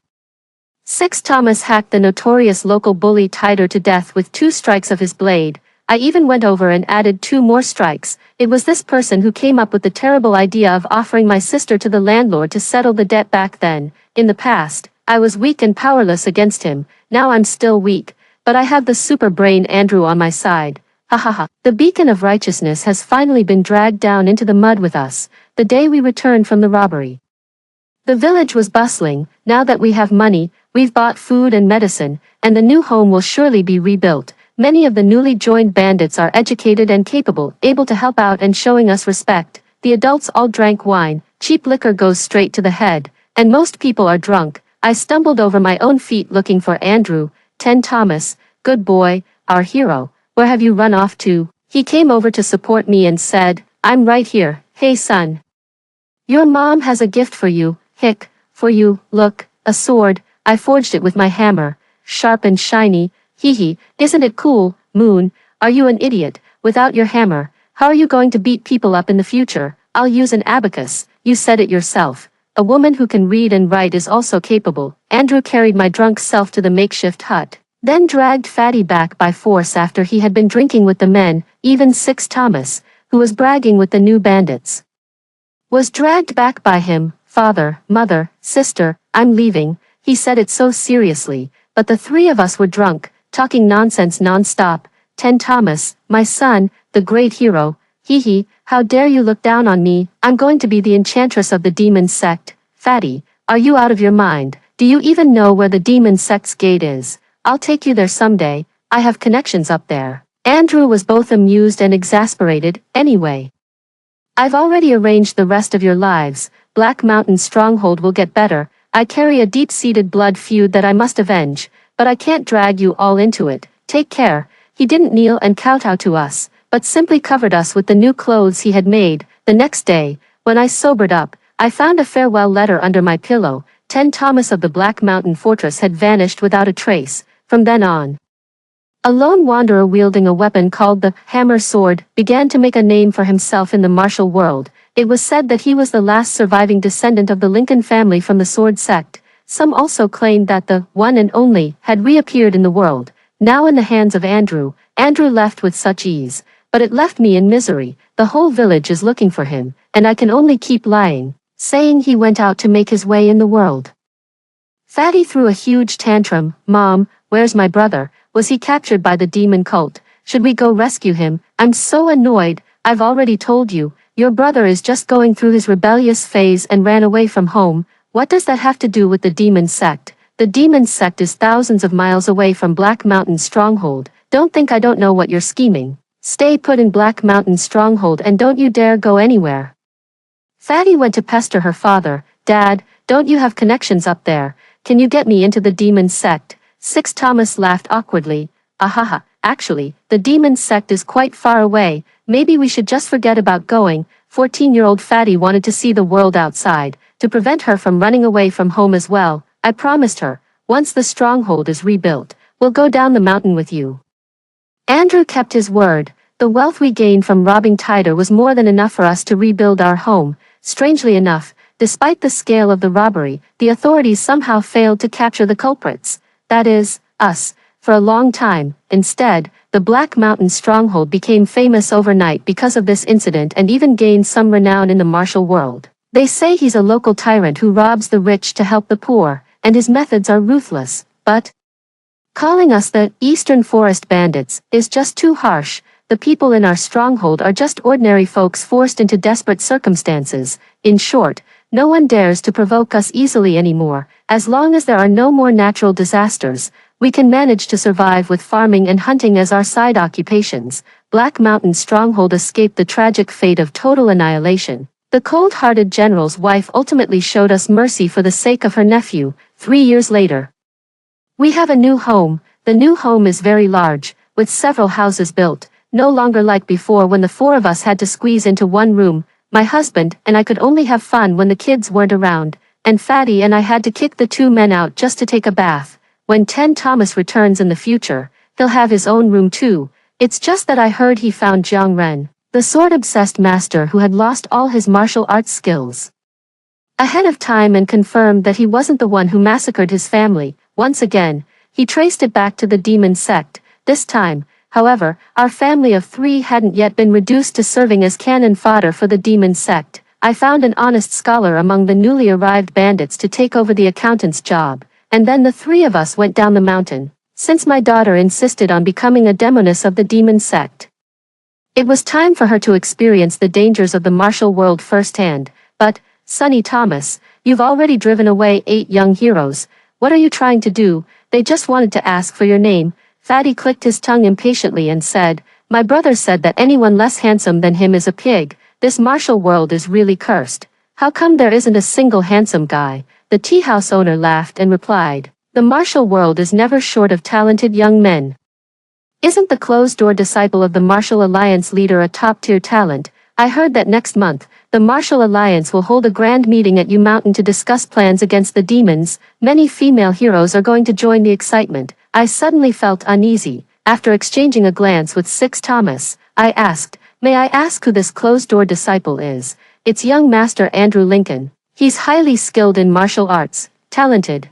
A: 6 Thomas hacked the notorious local bully Tider to death with 2 strikes of his blade. I even went over and added 2 more strikes. It was this person who came up with the terrible idea of offering my sister to the landlord to settle the debt back then. In the past, I was weak and powerless against him. Now I'm still weak, but I have the super brain Andrew on my side. Ha ha ha. The beacon of righteousness has finally been dragged down into the mud with us, the day we returned from the robbery. The village was bustling. Now that we have money, we've bought food and medicine, and the new home will surely be rebuilt. Many of the newly joined bandits are educated and capable, able to help out and showing us respect. The adults all drank wine. Cheap liquor goes straight to the head, and most people are drunk. I stumbled over my own feet looking for Andrew. 10 Thomas, good boy, our hero. Where have you run off to? He came over to support me and said, I'm right here. Hey son. Your mom has a gift for you. Hick, for you. Look, a sword. I forged it with my hammer. Sharp and shiny. Hee hee, isn't it cool? Moon, are you an idiot? Without your hammer, how are you going to beat people up in the future? I'll use an abacus. You said it yourself. A woman who can read and write is also capable. Andrew carried my drunk self to the makeshift hut, then dragged Fatty back by force after he had been drinking with the men. Even 6 Thomas, who was bragging with the new bandits, was dragged back by him. Father, mother, sister, I'm leaving. He said it so seriously, but the 3 of us were drunk, talking nonsense non-stop. 10 Thomas, my son, the great hero. Hee hee, how dare you look down on me? I'm going to be the enchantress of the demon sect. Fatty, are you out of your mind? Do you even know where the demon sect's gate is? I'll take you there someday. I have connections up there. Andrew was both amused and exasperated. Anyway, I've already arranged the rest of your lives. Black Mountain Stronghold will get better. I carry a deep-seated blood feud that I must avenge, but I can't drag you all into it. Take care. He didn't kneel and kowtow to us, but simply covered us with the new clothes he had made. The next day, when I sobered up, I found a farewell letter under my pillow. 10 Thomas of the Black Mountain Fortress had vanished without a trace. From then on, A lone wanderer wielding a weapon called the hammer sword began to make a name for himself in the martial world. It was said that he was the last surviving descendant of the Lincoln family from the sword sect. Some also claimed that the one and only had reappeared in the world, now in the hands of Andrew. Andrew left with such ease, but it left me in misery. The whole village is looking for him, and I can only keep lying, saying he went out to make his way in the world. Fatty threw a huge tantrum. Mom, where's my brother? Was he captured by the demon cult? Should we go rescue him? I'm so annoyed. I've already told you, your brother is just going through his rebellious phase and ran away from home. What does that have to do with the demon sect? The demon sect is thousands of miles away from Black Mountain Stronghold. Don't think I don't know what you're scheming. Stay put in Black Mountain Stronghold and don't you dare go anywhere. Fatty went to pester her father. Dad, don't you have connections up there? Can you get me into the demon sect? Six Thomas laughed awkwardly. Ahaha, actually, the demon sect is quite far away. Maybe we should just forget about going. 14-year-old Fatty wanted to see the world outside, to prevent her from running away from home as well. I promised her, once the stronghold is rebuilt, we'll go down the mountain with you. Andrew kept his word. The wealth we gained from robbing Tider was more than enough for us to rebuild our home. Strangely enough, despite the scale of the robbery, the authorities somehow failed to capture the culprits. That is, us, for a long time. Instead, the Black Mountain Stronghold became famous overnight because of this incident and even gained some renown in the martial world. They say he's a local tyrant who robs the rich to help the poor, and his methods are ruthless, but calling us the Eastern Forest Bandits is just too harsh. The people in our stronghold are just ordinary folks forced into desperate circumstances. In short, no one dares to provoke us easily anymore. As long as there are no more natural disasters, we can manage to survive with farming and hunting as our side occupations. Black Mountain Stronghold escaped the tragic fate of total annihilation. The cold-hearted general's wife ultimately showed us mercy for the sake of her nephew. 3 years later, we have a new home. The new home is very large, with several houses built, no longer like before when the four of us had to squeeze into one room. My husband and I could only have fun when the kids weren't around, and Fatty and I had to kick the two men out just to take a bath. When 10 Thomas returns in the future, he'll have his own room too. It's just that I heard he found Jiang Ren, the sword-obsessed master who had lost all his martial arts skills, ahead of time, and confirmed that he wasn't the one who massacred his family. Once again, he traced it back to the demon sect. This time, however, our family of 3 hadn't yet been reduced to serving as cannon fodder for the demon sect. I found an honest scholar among the newly arrived bandits to take over the accountant's job, and then the 3 of us went down the mountain, since my daughter insisted on becoming a demoness of the demon sect. It was time for her to experience the dangers of the martial world firsthand. But, Sonny Thomas, you've already driven away 8 young heroes. What are you trying to do? They just wanted to ask for your name. Fatty clicked his tongue impatiently and said, my brother said that anyone less handsome than him is a pig. This martial world is really cursed. How come there isn't a single handsome guy? The tea house owner laughed and replied, the martial world is never short of talented young men. Isn't the closed-door disciple of the Martial Alliance leader a top-tier talent? I heard that next month, the Martial Alliance will hold a grand meeting at U Mountain to discuss plans against the demons. Many female heroes are going to join the excitement. I suddenly felt uneasy. After exchanging a glance with 6 Thomas, I asked, may I ask who this closed-door disciple is? It's young Master Andrew Lincoln. He's highly skilled in martial arts, talented,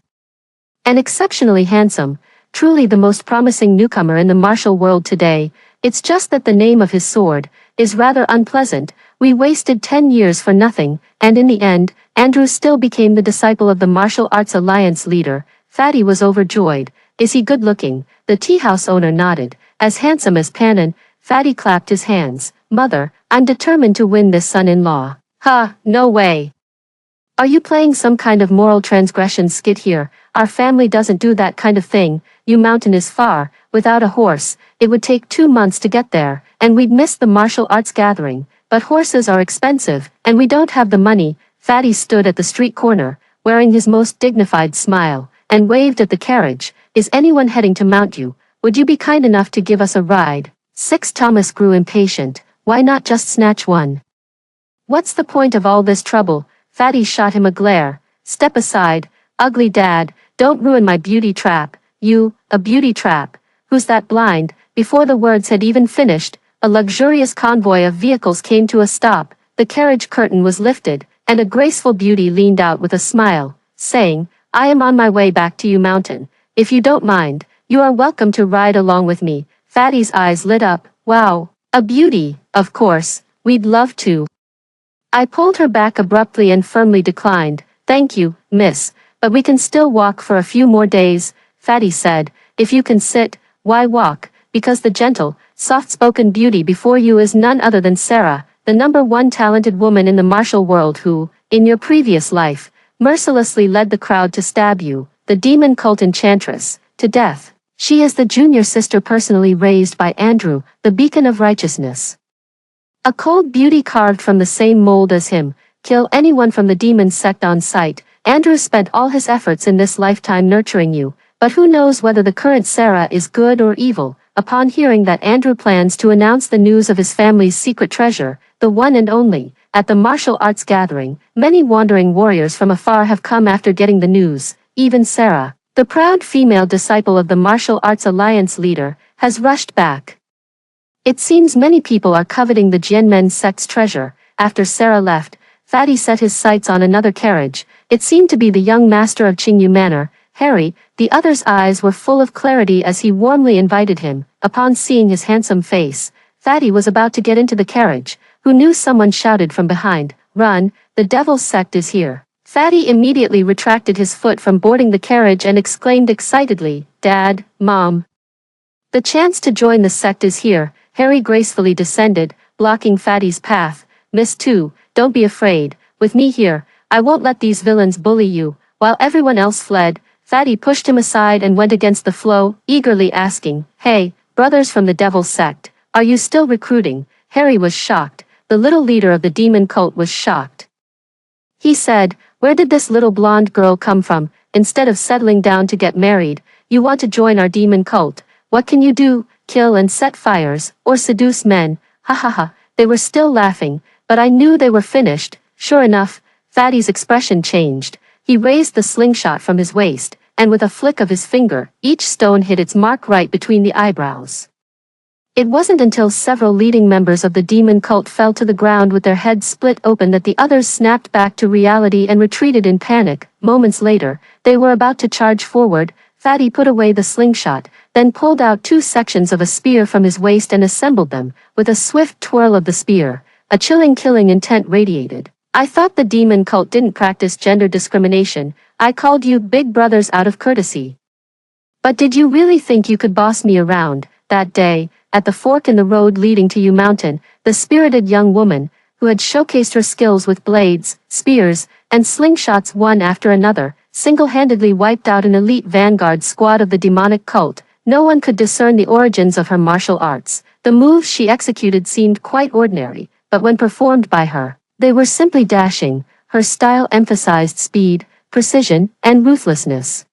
A: and exceptionally handsome. Truly the most promising newcomer in the martial world today. It's just that the name of his sword is rather unpleasant. We wasted 10 years for nothing, and in the end, Andrew still became the disciple of the Martial Arts Alliance leader. Fatty was overjoyed. Is he good-looking? The tea house owner nodded. As handsome as Pannon. Fatty clapped his hands. Mother, I'm determined to win this son-in-law. Ha, no way. Are you playing some kind of moral transgression skit here? Our family doesn't do that kind of thing. U Mountain is far. Without a horse, it would take 2 months to get there, and we'd miss the martial arts gathering. But horses are expensive, and we don't have the money. Fatty stood at the street corner, wearing his most dignified smile, and waved at the carriage. Is anyone heading to mount you? Would you be kind enough to give us a ride? 6 Thomas grew impatient. Why not just snatch one? What's the point of all this trouble? Fatty shot him a glare. Step aside, ugly dad, don't ruin my beauty trap. You, a beauty trap. Who's that blind? Before the words had even finished, a luxurious convoy of vehicles came to a stop, the carriage curtain was lifted, and a graceful beauty leaned out with a smile, saying, "I am on my way back to you, Mountain. If you don't mind, you are welcome to ride along with me." Fatty's eyes lit up. "Wow, a beauty, of course, we'd love to." I pulled her back abruptly and firmly declined. "Thank you, miss, but we can still walk for a few more days," Fatty said. "If you can sit, why walk? Because the gentle, soft-spoken beauty before you is none other than Sarah, the #1 talented woman in the martial world who, in your previous life, mercilessly led the crowd to stab you, the demon cult enchantress, to death. She is the junior sister personally raised by Andrew, the beacon of righteousness. A cold beauty carved from the same mold as him, kill anyone from the demon sect on sight. Andrew spent all his efforts in this lifetime nurturing you, but who knows whether the current Sarah is good or evil." Upon hearing that Andrew plans to announce the news of his family's secret treasure, the one and only, at the martial arts gathering, many wandering warriors from afar have come after getting the news. Even Sarah, the proud female disciple of the Martial Arts Alliance leader, has rushed back. It seems many people are coveting the Jianmen sect's treasure. After Sarah left, Fatty set his sights on another carriage. It seemed to be the young master of Qingyu Manor, Harry. The other's eyes were full of clarity as he warmly invited him. Upon seeing his handsome face, Fatty was about to get into the carriage, who knew someone shouted from behind, "Run, the devil's sect is here." Fatty immediately retracted his foot from boarding the carriage and exclaimed excitedly, "Dad, Mom. The chance to join the sect is here." Harry gracefully descended, blocking Fatty's path. "Miss Two, don't be afraid. With me here, I won't let these villains bully you." While everyone else fled, Fatty pushed him aside and went against the flow, eagerly asking, "Hey, brothers from the devil's sect, are you still recruiting?" Harry was shocked. The little leader of the demon cult was shocked. He said, "Where did this little blonde girl come from? Instead of settling down to get married, you want to join our demon cult. What can you do? Kill and set fires, or seduce men?" Ha ha ha. They were still laughing, but I knew they were finished. Sure enough, Fatty's expression changed. He raised the slingshot from his waist, and with a flick of his finger, each stone hit its mark right between the eyebrows. It wasn't until several leading members of the demon cult fell to the ground with their heads split open that the others snapped back to reality and retreated in panic. Moments later, they were about to charge forward. Fatty put away the slingshot, then pulled out 2 sections of a spear from his waist and assembled them. With a swift twirl of the spear, a chilling killing intent radiated. "I thought the demon cult didn't practice gender discrimination. I called you big brothers out of courtesy. But did you really think you could boss me around?" That day, at the fork in the road leading to U Mountain, the spirited young woman, who had showcased her skills with blades, spears, and slingshots one after another, single-handedly wiped out an elite vanguard squad of the demonic cult. No one could discern the origins of her martial arts. The moves she executed seemed quite ordinary, but when performed by her, they were simply dashing. Her style emphasized speed, precision, and ruthlessness.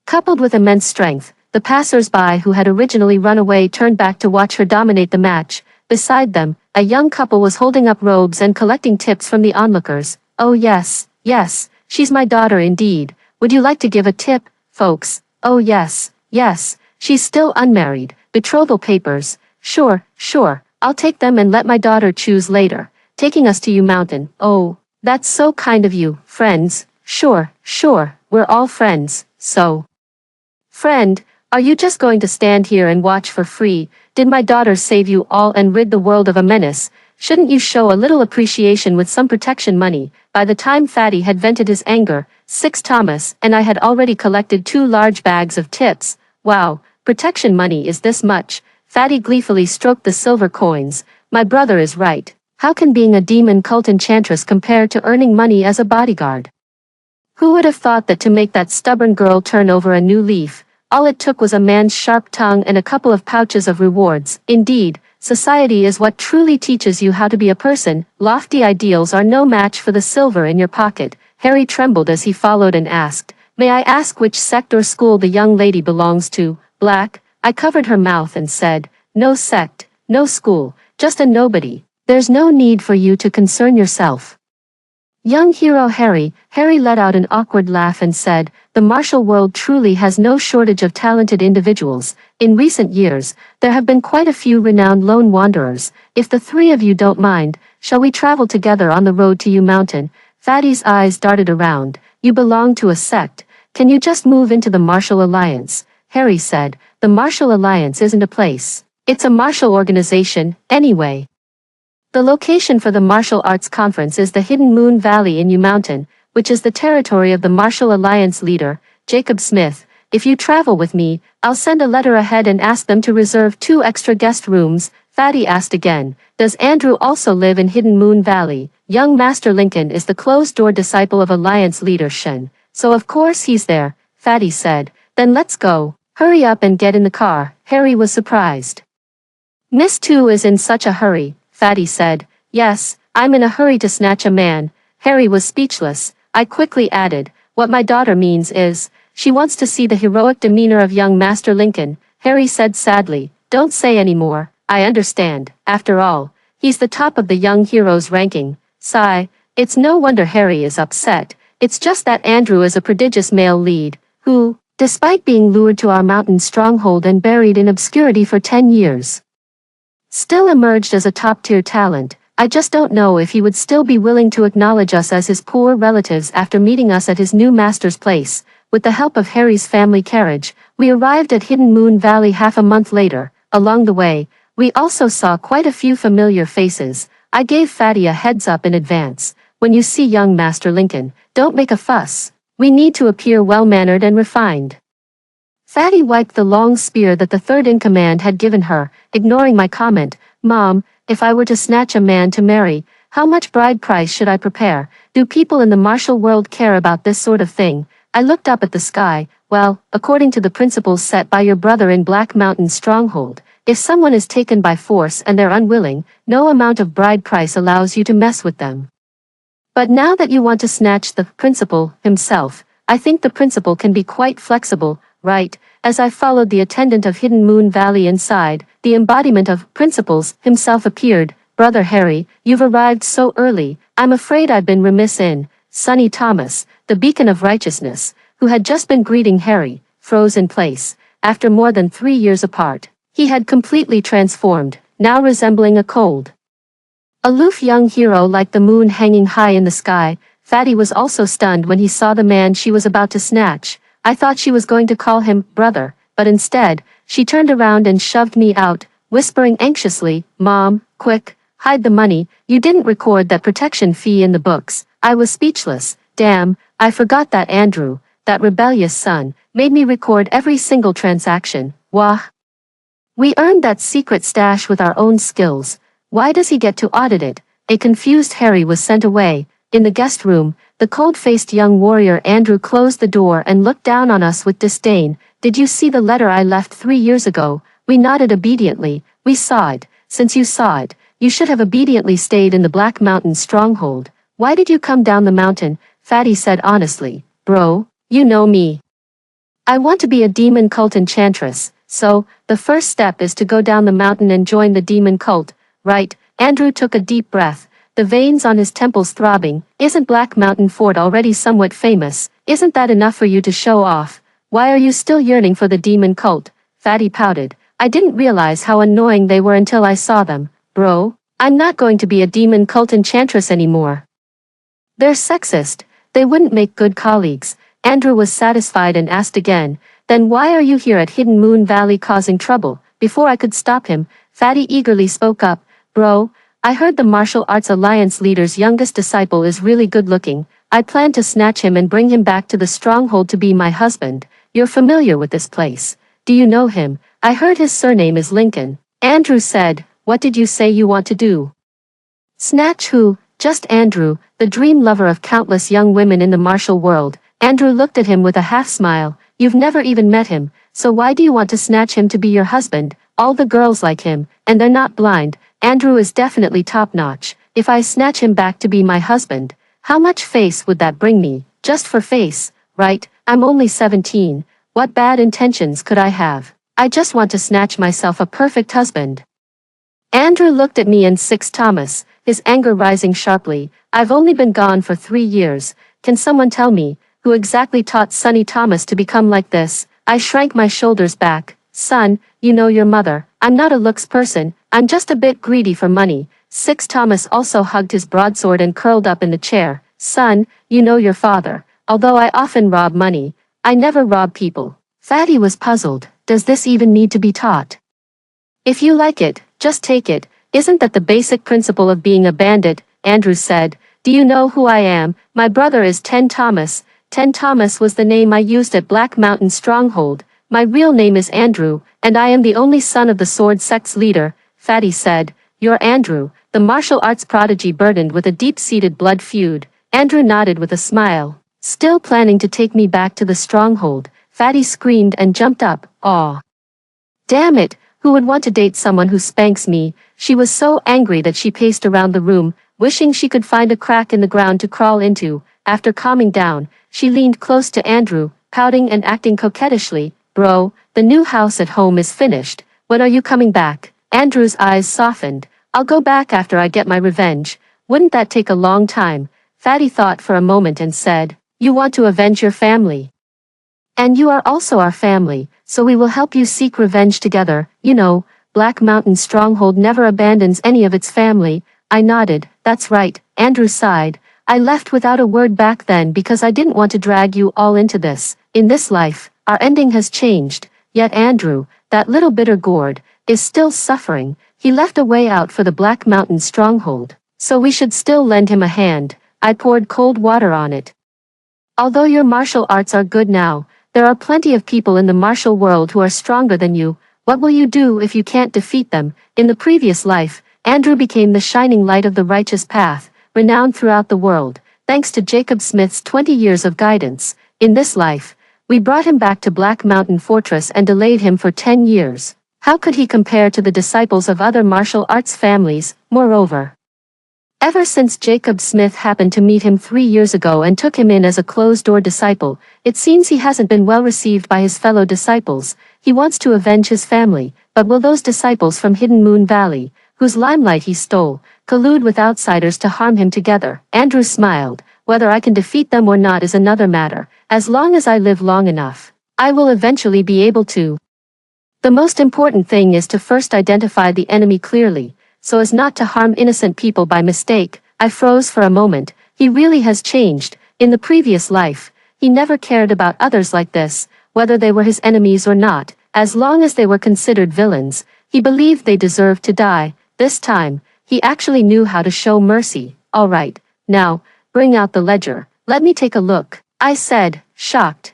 A: Coupled with immense strength, the passers-by who had originally run away turned back to watch her dominate the match. Beside them, a young couple was holding up robes and collecting tips from the onlookers. "Oh yes, yes, she's my daughter indeed. Would you like to give a tip, folks?" "Oh yes, yes, she's still unmarried. Betrothal papers. Sure, sure, I'll take them and let my daughter choose later. Taking us to U Mountain. Oh, that's so kind of you, friends." "Sure, sure, we're all friends, so." "Friend, are you just going to stand here and watch for free? Did my daughter save you all and rid the world of a menace? Shouldn't you show a little appreciation with some protection money?" By the time Fatty had vented his anger, Thomas and I had already collected 2 large bags of tips. "Wow, protection money is this much?" Fatty gleefully stroked the silver coins. "My brother is right. How can being a demon cult enchantress compare to earning money as a bodyguard? Who would have thought that to make that stubborn girl turn over a new leaf, all it took was a man's sharp tongue and a couple of pouches of rewards? Indeed, society is what truly teaches you how to be a person. Lofty ideals are no match for the silver in your pocket." Harry trembled as he followed and asked, "May I ask which sect or school the young lady belongs to?" "Black." I covered her mouth and said, "No sect, no school, just a nobody. There's no need for you to concern yourself." Young hero Harry let out an awkward laugh and said, "The martial world truly has no shortage of talented individuals. In recent years, there have been quite a few renowned lone wanderers. If the three of you don't mind, shall we travel together on the road to U Mountain?" Fatty's eyes darted around. "You belong to a sect. Can you just move into the Martial Alliance?" Harry said, "The Martial Alliance isn't a place. It's a martial organization, anyway." The location for the martial arts conference is the Hidden Moon Valley in U Mountain, which is the territory of the Martial Alliance leader, Jacob Smith. "If you travel with me, I'll send a letter ahead and ask them to reserve 2 extra guest rooms." Fatty asked again, "Does Andrew also live in Hidden Moon Valley?" Young Master Lincoln is the closed-door disciple of Alliance leader Shen, so of course he's there, Fatty said. "Then let's go. Hurry up and get in the car." Harry was surprised. "Miss Two is in such a hurry," Fatty said. "Yes, I'm in a hurry to snatch a man." Harry was speechless. I quickly added, "What my daughter means is, she wants to see the heroic demeanor of young Master Lincoln." Harry said sadly, "Don't say any more. I understand. After all, he's the top of the young hero's ranking." Sigh. It's no wonder Harry is upset. It's just that Andrew is a prodigious male lead, who, despite being lured to our mountain stronghold and buried in obscurity for 10 years, still emerged as a top-tier talent. I just don't know if he would still be willing to acknowledge us as his poor relatives after meeting us at his new master's place. With the help of Harry's family carriage, we arrived at Hidden Moon Valley half a month later. Along the way, we also saw quite a few familiar faces. I gave Fatty a heads up in advance. "When you see young Master Lincoln, don't make a fuss. We need to appear well-mannered and refined." Fatty wiped the long spear that the third-in-command had given her, ignoring my comment. "Mom, if I were to snatch a man to marry, how much bride price should I prepare? Do people in the martial world care about this sort of thing?" I looked up at the sky. "Well, according to the principles set by your brother in Black Mountain Stronghold, if someone is taken by force and they're unwilling, no amount of bride price allows you to mess with them. But now that you want to snatch the principal himself, I think the principal can be quite flexible, right?" As I followed the attendant of Hidden Moon Valley inside, the embodiment of principles himself appeared. "Brother Harry, you've arrived so early. I'm afraid I've been remiss in." Sonny Thomas, the beacon of righteousness, who had just been greeting Harry, froze in place. After more than 3 years apart, he had completely transformed, now resembling a cold, aloof young hero like the moon hanging high in the sky. Fatty was also stunned when he saw the man she was about to snatch. I thought she was going to call him brother, but instead, she turned around and shoved me out, whispering anxiously, "Mom, quick, hide the money. You didn't record that protection fee in the books." I was speechless. Damn, I forgot that Andrew, that rebellious son, made me record every single transaction. Wah. We earned that secret stash with our own skills. Why does he get to audit it? A confused Harry was sent away. In the guest room, the cold-faced young warrior Andrew closed the door and looked down on us with disdain. "Did you see the letter I left 3 years ago?" We nodded obediently. "We saw it. Since you saw it, you should have obediently stayed in the Black Mountain stronghold. Why did you come down the mountain?" Fatty said honestly. "Bro, you know me. I want to be a demon cult enchantress, so, the first step is to go down the mountain and join the demon cult, right?" Andrew took a deep breath, the veins on his temples throbbing. "Isn't Black Mountain Fort already somewhat famous? Isn't that enough for you to show off? Why are you still yearning for the demon cult?" Fatty pouted. "I didn't realize how annoying they were until I saw them. Bro, I'm not going to be a demon cult enchantress anymore. They're sexist. They wouldn't make good colleagues." Andrew was satisfied and asked again, "Then why are you here at Hidden Moon Valley causing trouble?" Before I could stop him, Fatty eagerly spoke up. "Bro, I heard the Martial Arts Alliance leader's youngest disciple is really good-looking. I plan to snatch him and bring him back to the stronghold to be my husband. You're familiar with this place. Do you know him? I heard his surname is Lincoln." Andrew said, "What did you say you want to do?" "Snatch who?" "Just Andrew, the dream lover of countless young women in the martial world." Andrew looked at him with a half-smile. "You've never even met him, so why do you want to snatch him to be your husband? All the girls like him, and they're not blind. Andrew is definitely top-notch. If I snatch him back to be my husband, how much face would that bring me? Just for face, right? I'm only 17. What bad intentions could I have? I just want to snatch myself a perfect husband." Andrew looked at me and Six Thomas. his anger rising sharply. I've only been gone for 3 years. Can someone tell me, who exactly taught Sonny Thomas to become like this? I shrank my shoulders back. Son, you know your mother. I'm not a looks person, I'm just a bit greedy for money. Six Thomas also hugged his broadsword and curled up in the chair. Son, you know your father. Although I often rob money, I never rob people. Fatty was puzzled. Does this even need to be taught? If you like it, just take it. Isn't that the basic principle of being a bandit? Andrew said. Do you know who I am? My brother is Ten Thomas. Ten Thomas was the name I used at Black Mountain Stronghold. My real name is Andrew, and I am the only son of the sword sect's leader, Fatty said. You're Andrew, the martial arts prodigy burdened with a deep-seated blood feud. Andrew nodded with a smile. Still planning to take me back to the stronghold, Fatty screamed and jumped up. Aw. Damn it, who would want to date someone who spanks me? She was so angry that she paced around the room, wishing she could find a crack in the ground to crawl into. After calming down, she leaned close to Andrew, pouting and acting coquettishly. Bro, the new house at home is finished. When are you coming back? Andrew's eyes softened. I'll go back after I get my revenge. Wouldn't that take a long time? Fatty thought for a moment and said, You want to avenge your family. And you are also our family, so we will help you seek revenge together. You know, Black Mountain Stronghold never abandons any of its family. I nodded. That's right, Andrew sighed. I left without a word back then because I didn't want to drag you all into this. In this life, our ending has changed. Yet Andrew, that little bitter gourd, is still suffering. He left a way out for the Black Mountain Stronghold, so we should still lend him a hand. I poured cold water on it. Although your martial arts are good now, there are plenty of people in the martial world who are stronger than you. What will you do if you can't defeat them? In the previous life, Andrew became the shining light of the righteous path, renowned throughout the world, thanks to Jacob Smith's 20 years of guidance. In this life, we brought him back to Black Mountain Fortress and delayed him for 10 years. How could he compare to the disciples of other martial arts families? Moreover, ever since Jacob Smith happened to meet him 3 years ago and took him in as a closed-door disciple, it seems he hasn't been well received by his fellow disciples. He wants to avenge his family, but will those disciples from Hidden Moon Valley, whose limelight he stole, collude with outsiders to harm him together? Andrew smiled. Whether I can defeat them or not is another matter. As long as I live long enough, I will eventually be able to. The most important thing is to first identify the enemy clearly, so as not to harm innocent people by mistake. I froze for a moment. He really has changed. In the previous life, he never cared about others like this, whether they were his enemies or not. As long as they were considered villains, he believed they deserved to die. This time, he actually knew how to show mercy. All right, now, bring out the ledger. Let me take a look, I said, shocked.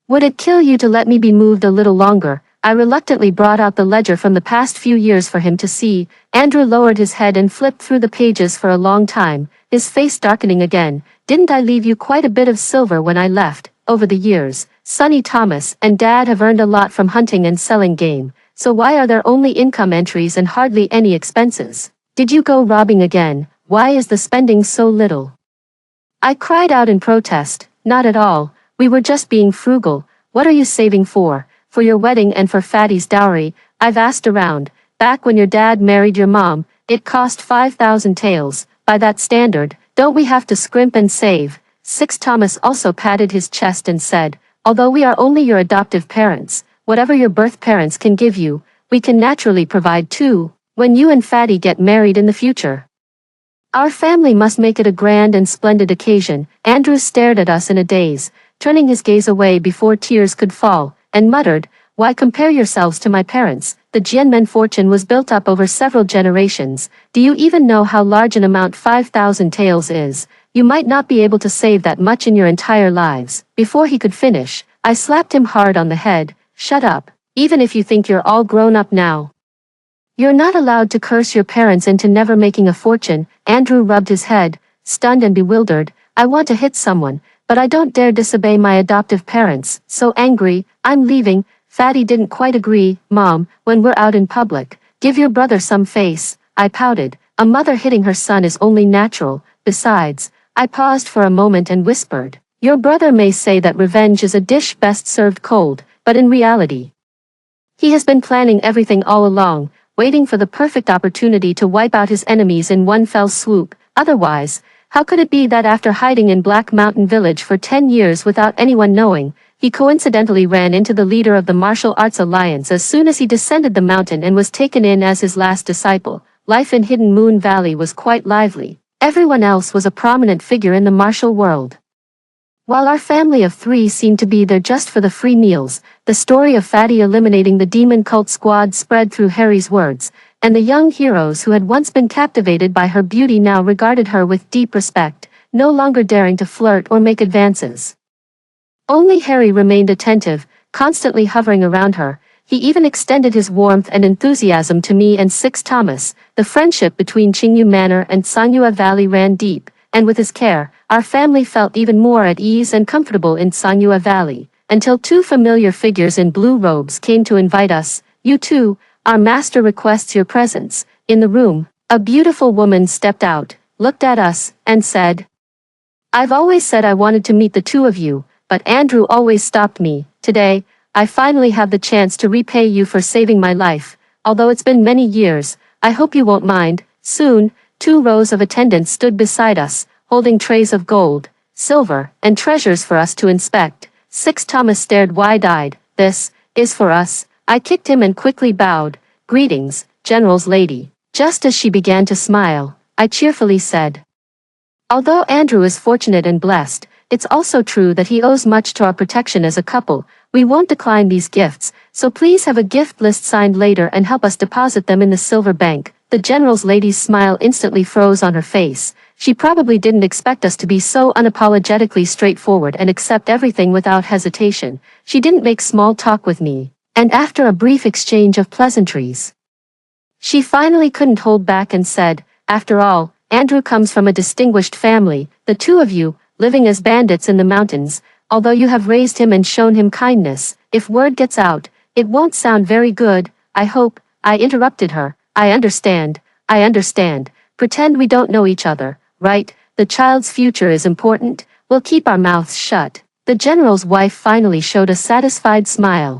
A: Would it kill you to let me be moved a little longer? I reluctantly brought out the ledger from the past few years for him to see. Andrew lowered his head and flipped through the pages for a long time, his face darkening again. Didn't I leave you quite a bit of silver when I left? Over the years, Sonny Thomas and Dad have earned a lot from hunting and selling game, so why are there only income entries and hardly any expenses? Did you go robbing again? Why is the spending so little? I cried out in protest. Not at all, we were just being frugal. What are you saving for? For your wedding and for Fatty's dowry? I've asked around. Back when your dad married your mom, it cost 5,000 taels. By that standard, don't we have to scrimp and save? Six Thomas also patted his chest and said, although we are only your adoptive parents, whatever your birth parents can give you, we can naturally provide too, when you and Fatty get married in the future. Our family must make it a grand and splendid occasion. Andrew stared at us in a daze, turning his gaze away before tears could fall, and muttered, why compare yourselves to my parents? The Jianmen fortune was built up over several generations. Do you even know how large an amount 5,000 taels is? You might not be able to save that much in your entire lives. Before he could finish, I slapped him hard on the head. Shut up, even if you think you're all grown up now. You're not allowed to curse your parents into never making a fortune. Andrew rubbed his head, stunned and bewildered. I want to hit someone, but I don't dare disobey my adoptive parents. So angry, I'm leaving. Fatty didn't quite agree. Mom, when we're out in public, give your brother some face. I pouted. A mother hitting her son is only natural. Besides, I paused for a moment and whispered, your brother may say that revenge is a dish best served cold, but in reality, he has been planning everything all along. waiting for the perfect opportunity to wipe out his enemies in one fell swoop. Otherwise, how could it be that after hiding in Black Mountain Village for 10 years without anyone knowing, he coincidentally ran into the leader of the Martial Arts Alliance as soon as he descended the mountain and was taken in as his last disciple? Life in Hidden Moon Valley was quite lively. Everyone else was a prominent figure in the martial world. While our family of 3 seemed to be there just for the free meals, the story of Fatty eliminating the demon cult squad spread through Harry's words, and the young heroes who had once been captivated by her beauty now regarded her with deep respect, no longer daring to flirt or make advances. Only Harry remained attentive, constantly hovering around her. He even extended his warmth and enthusiasm to me and Six Thomas. The friendship between Qingyu Manor and Sanyua Valley ran deep, and with his care, our family felt even more at ease and comfortable in Sanyua Valley, until 2 familiar figures in blue robes came to invite us. "You two, our master requests your presence." In the room, a beautiful woman stepped out, looked at us, and said, "I've always said I wanted to meet the 2 of you, but Andrew always stopped me. Today, I finally have the chance to repay you for saving my life. Although it's been many years, I hope you won't mind." Soon, 2 rows of attendants stood beside us, holding trays of gold, silver, and treasures for us to inspect. Six Thomas stared wide-eyed. "This is for us." I kicked him and quickly bowed. "Greetings, General's lady." Just as she began to smile, I cheerfully said, "Although Andrew is fortunate and blessed, it's also true that he owes much to our protection as a couple. We won't decline these gifts, so please have a gift list signed later and help us deposit them in the silver bank." The General's lady's smile instantly froze on her face. She probably didn't expect us to be so unapologetically straightforward and accept everything without hesitation. She didn't make small talk with me, and after a brief exchange of pleasantries, she finally couldn't hold back and said, "After all, Andrew comes from a distinguished family. The 2 of you, living as bandits in the mountains, although you have raised him and shown him kindness, if word gets out, it won't sound very good, I hope." I interrupted her. I understand. Pretend we don't know each other, right? The child's future is important. We'll keep our mouths shut." The General's wife finally showed a satisfied smile.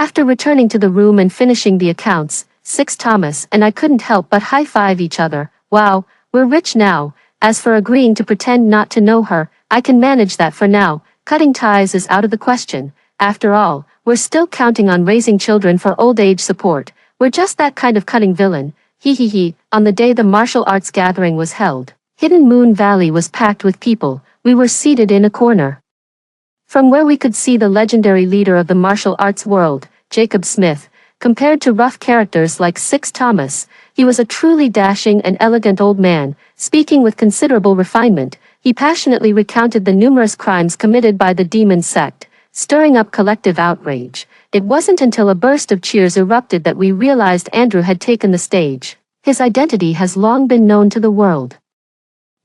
A: After returning to the room and finishing the accounts, Six Thomas and I couldn't help but high-five each other. "Wow, we're rich now." As for agreeing to pretend not to know her, I can manage that for now. Cutting ties is out of the question. After all, we're still counting on raising children for old age support. We're just that kind of cunning villain. He. On the day the martial arts gathering was held, Hidden Moon Valley was packed with people. We were seated in a corner, from where we could see the legendary leader of the martial arts world, Jacob Smith. Compared to rough characters like Six Thomas, he was a truly dashing and elegant old man. Speaking with considerable refinement, he passionately recounted the numerous crimes committed by the demon sect, stirring up collective outrage. It wasn't until a burst of cheers erupted that we realized Andrew had taken the stage. His identity has long been known to the world,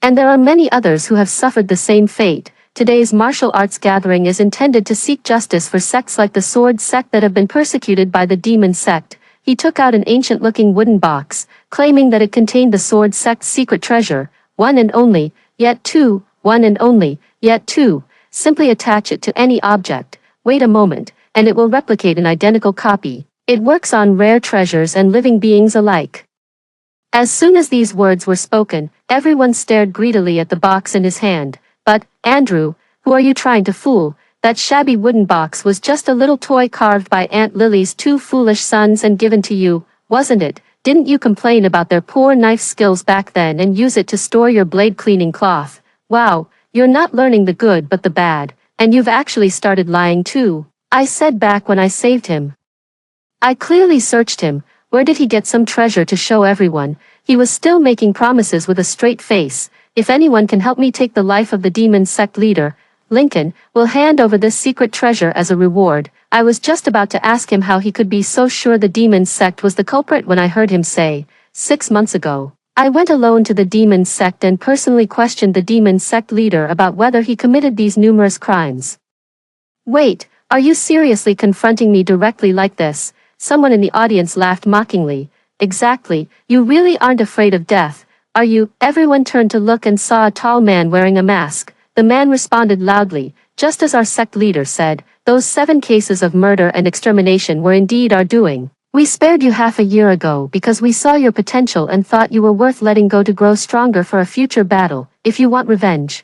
A: and there are many others who have suffered the same fate. Today's martial arts gathering is intended to seek justice for sects like the Sword sect that have been persecuted by the demon sect. He took out an ancient-looking wooden box, claiming that it contained the Sword sect's secret treasure, one and only, yet two. Simply attach it to any object, wait a moment, and it will replicate an identical copy. It works on rare treasures and living beings alike. As soon as these words were spoken, everyone stared greedily at the box in his hand. "But, Andrew, who are you trying to fool? That shabby wooden box was just a little toy carved by Aunt Lily's 2 foolish sons and given to you, wasn't it? Didn't you complain about their poor knife skills back then and use it to store your blade cleaning cloth? Wow, you're not learning the good but the bad, and you've actually started lying too," I said back when I saved him. I clearly searched him. Where did he get some treasure to show everyone? He was still making promises with a straight face. "If anyone can help me take the life of the demon sect leader, Lincoln, will hand over this secret treasure as a reward." I was just about to ask him how he could be so sure the demon sect was the culprit when I heard him say, 6 months ago, I went alone to the demon sect and personally questioned the demon sect leader about whether he committed these numerous crimes. "Wait, are you seriously confronting me directly like this?" Someone in the audience laughed mockingly. "Exactly, you really aren't afraid of death, are you?" Everyone turned to look and saw a tall man wearing a mask. The man responded loudly, "Just as our sect leader said, those 7 cases of murder and extermination were indeed our doing. We spared you half a year ago because we saw your potential and thought you were worth letting go to grow stronger for a future battle, if you want revenge.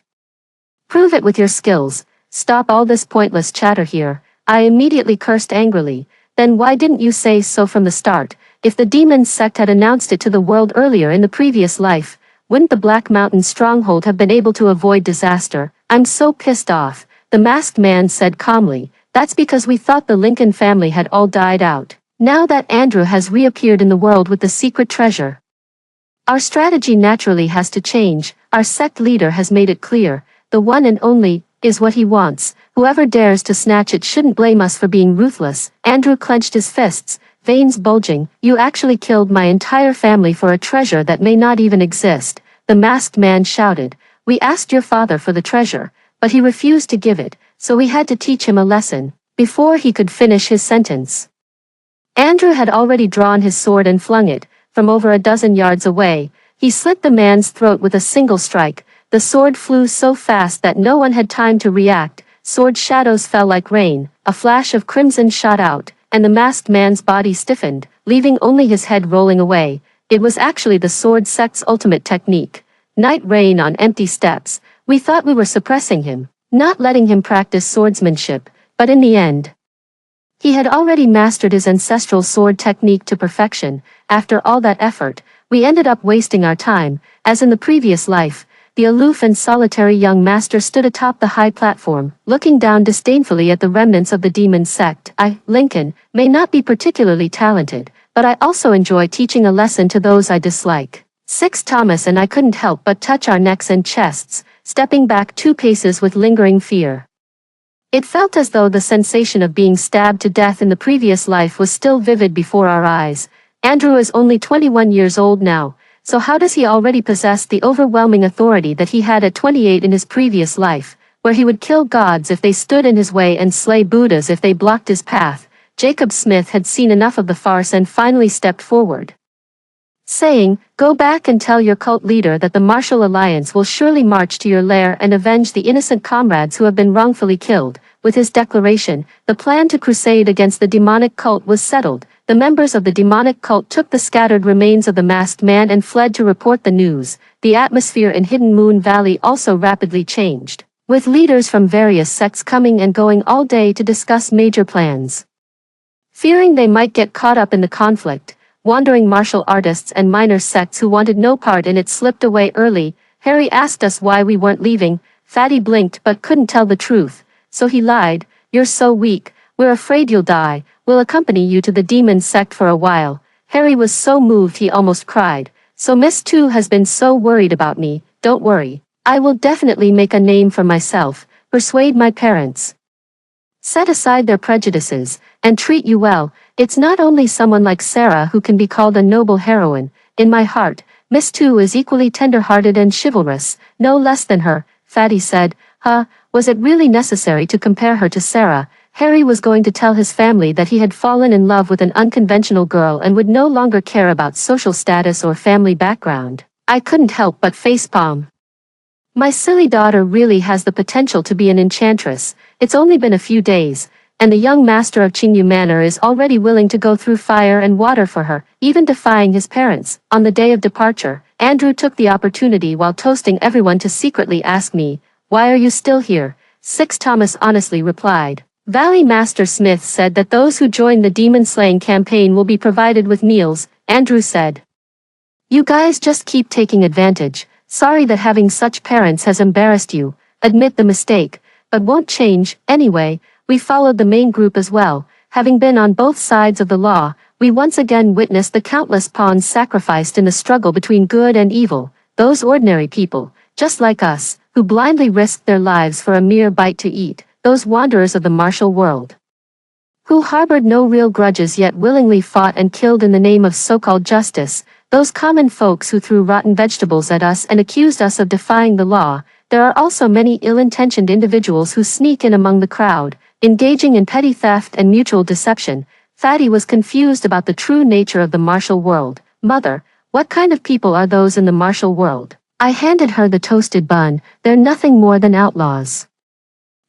A: Prove it with your skills. Stop all this pointless chatter here. I immediately cursed angrily. Then why didn't you say so from the start? If the demon sect had announced it to the world earlier in the previous life, wouldn't the Black Mountain stronghold have been able to avoid disaster? I'm so pissed off, the masked man said calmly. That's because we thought the Lincoln family had all died out. Now that Andrew has reappeared in the world with the secret treasure, our strategy naturally has to change. Our sect leader has made it clear, the one and only is what he wants. Whoever dares to snatch it shouldn't blame us for being ruthless. Andrew clenched his fists, veins bulging. You actually killed my entire family for a treasure that may not even exist, the masked man shouted. We asked your father for the treasure, but he refused to give it, so we had to teach him a lesson. Before he could finish his sentence, Andrew had already drawn his sword and flung it. From over a dozen yards away, he slit the man's throat with a single strike. The sword flew so fast that no one had time to react. Sword shadows fell like rain, a flash of crimson shot out, and the masked man's body stiffened, leaving only his head rolling away. It was actually the sword sect's ultimate technique. Night rain on empty steps. We thought we were suppressing him, not letting him practice swordsmanship, but in the end, he had already mastered his ancestral sword technique to perfection. After all that effort, we ended up wasting our time. As in the previous life, the aloof and solitary young master stood atop the high platform, looking down disdainfully at the remnants of the demon sect. I, Lincoln, may not be particularly talented, but I also enjoy teaching a lesson to those I dislike. Thomas and I couldn't help but touch our necks and chests, stepping back 2 paces with lingering fear. It felt as though the sensation of being stabbed to death in the previous life was still vivid before our eyes. Andrew is only 21 years old now, so how does he already possess the overwhelming authority that he had at 28 in his previous life, where he would kill gods if they stood in his way and slay Buddhas if they blocked his path? Jacob Smith had seen enough of the farce and finally stepped forward, saying, "Go back and tell your cult leader that the Martial Alliance will surely march to your lair and avenge the innocent comrades who have been wrongfully killed." With his declaration, the plan to crusade against the demonic cult was settled. The members of the demonic cult took the scattered remains of the masked man and fled to report the news. The atmosphere in Hidden Moon Valley also rapidly changed, with leaders from various sects coming and going all day to discuss major plans. Fearing they might get caught up in the conflict, wandering martial artists and minor sects who wanted no part in it slipped away early. Harry asked us why we weren't leaving. Fatty blinked but couldn't tell the truth, so he lied. "You're so weak, we're afraid you'll die. We'll accompany you to the demon sect for a while." Harry was so moved he almost cried. "So Miss Two has been so worried about me." "Don't worry. I will definitely make a name for myself, persuade my parents, set aside their prejudices, and treat you well." It's not only someone like Sarah who can be called a noble heroine. In my heart, Miss Two is equally tender-hearted and chivalrous, no less than her, Fatty said. Was it really necessary to compare her to Sarah? Harry was going to tell his family that he had fallen in love with an unconventional girl and would no longer care about social status or family background. I couldn't help but facepalm. My silly daughter really has the potential to be an enchantress. It's only been a few days, and the young master of Qingyu Manor is already willing to go through fire and water for her, even defying his parents. On the day of departure, Andrew took the opportunity while toasting everyone to secretly ask me, "Why are you still here?" Thomas honestly replied. Valley Master Smith said that those who join the demon-slaying campaign will be provided with meals, Andrew said. "You guys just keep taking advantage. Sorry that having such parents has embarrassed you. Admit the mistake, but won't change. Anyway, we followed the main group as well. Having been on both sides of the law, we once again witnessed the countless pawns sacrificed in the struggle between good and evil. Those ordinary people, just like us, who blindly risked their lives for a mere bite to eat. Those wanderers of the martial world, who harbored no real grudges yet willingly fought and killed in the name of so-called justice. Those common folks who threw rotten vegetables at us and accused us of defying the law. There are also many ill-intentioned individuals who sneak in among the crowd, engaging in petty theft and mutual deception." Fatty was confused about the true nature of the martial world. "Mother, what kind of people are those in the martial world?" I handed her the toasted bun. "They're nothing more than outlaws.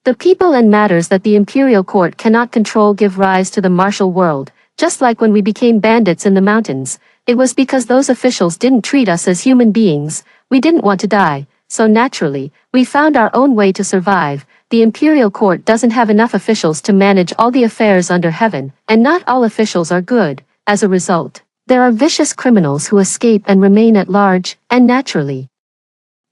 A: The people and matters that the imperial court cannot control give rise to the martial world, Just like when we became bandits in the mountains, it was because those officials didn't treat us as human beings. We didn't want to die, so naturally, we found our own way to survive. The imperial court doesn't have enough officials to manage all the affairs under heaven, and not all officials are good. As a result, there are vicious criminals who escape and remain at large, and naturally,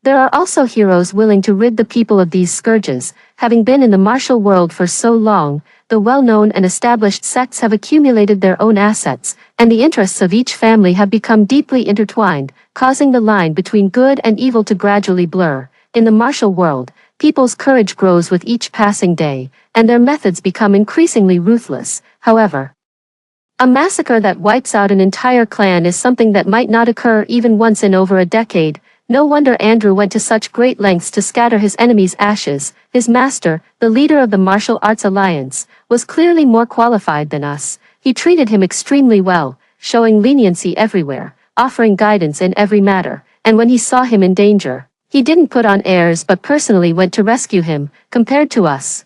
A: there are also heroes willing to rid the people of these scourges. Having been in the martial world for so long, the well-known and established sects have accumulated their own assets, and the interests of each family have become deeply intertwined, causing the line between good and evil to gradually blur. In the martial world, people's courage grows with each passing day, and their methods become increasingly ruthless. However, a massacre that wipes out an entire clan is something that might not occur even once in over a decade. No wonder Andrew went to such great lengths to scatter his enemies' ashes. His master, the leader of the Martial Arts Alliance, was clearly more qualified than us. He treated him extremely well, showing leniency everywhere, offering guidance in every matter, and when he saw him in danger, he didn't put on airs but personally went to rescue him. Compared to us,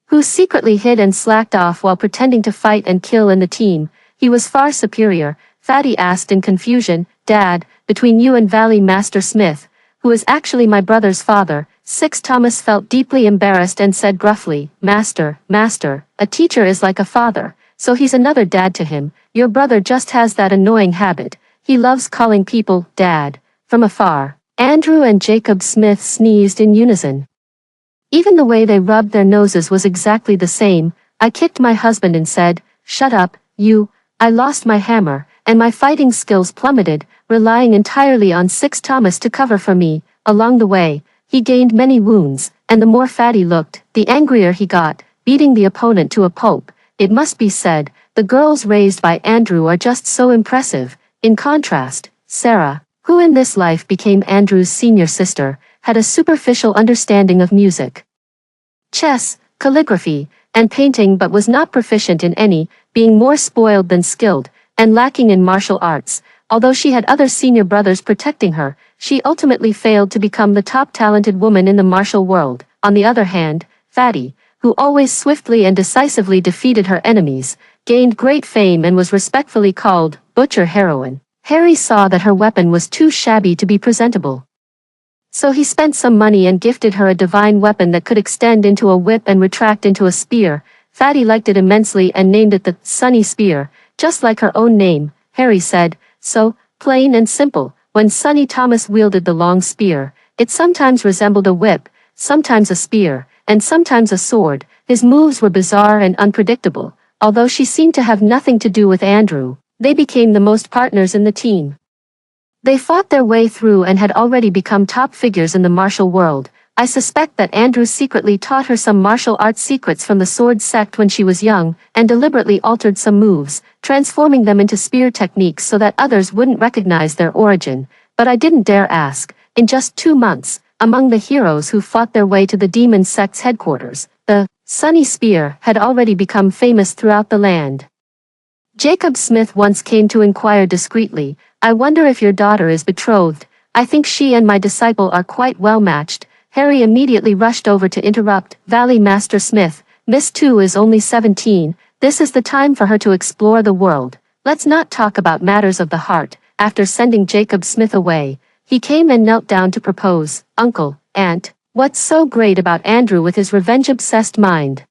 A: who secretly hid and slacked off while pretending to fight and kill in the team, he was far superior. Fatty asked in confusion, "Dad, between you and Valley Master Smith, who is actually my brother's father?" Thomas felt deeply embarrassed and said gruffly, Master, a teacher is like a father, so he's another dad to him. Your brother just has that annoying habit. He loves calling people Dad from afar." Andrew and Jacob Smith sneezed in unison. Even the way they rubbed their noses was exactly the same. I kicked my husband and said, "Shut up, you." I lost my hammer, and my fighting skills plummeted, relying entirely on Thomas to cover for me. Along the way, he gained many wounds, and the more Fatty looked, the angrier he got, beating the opponent to a pulp. It must be said, the girls raised by Andrew are just so impressive. In contrast, Sarah, who in this life became Andrew's senior sister, had a superficial understanding of music, chess, calligraphy, and painting but was not proficient in any, being more spoiled than skilled, and lacking in martial arts. Although she had other senior brothers protecting her, she ultimately failed to become the top talented woman in the martial world. On the other hand, Fatty, who always swiftly and decisively defeated her enemies, gained great fame and was respectfully called Butcher Heroine. Harry saw that her weapon was too shabby to be presentable, so he spent some money and gifted her a divine weapon that could extend into a whip and retract into a spear. Fatty liked it immensely and named it the Sunny Spear, just like her own name. Harry said, so, plain and simple. When Sunny Thomas wielded the long spear, it sometimes resembled a whip, sometimes a spear, and sometimes a sword. His moves were bizarre and unpredictable. Although she seemed to have nothing to do with Andrew, they became the most partners in the team. They fought their way through and had already become top figures in the martial world. I suspect that Andrew secretly taught her some martial arts secrets from the sword sect when she was young, and deliberately altered some moves, transforming them into spear techniques so that others wouldn't recognize their origin. But I didn't dare ask. In just 2 months, among the heroes who fought their way to the demon sect's headquarters, the Sunny Spear had already become famous throughout the land. Jacob Smith once came to inquire discreetly, "I wonder if your daughter is betrothed. I think she and my disciple are quite well matched." Harry immediately rushed over to interrupt. "Valley Master Smith, Miss 2 is only 17, this is the time for her to explore the world. Let's not talk about matters of the heart." After sending Jacob Smith away, he came and knelt down to propose. "Uncle, Aunt, what's so great about Andrew with his revenge-obsessed mind?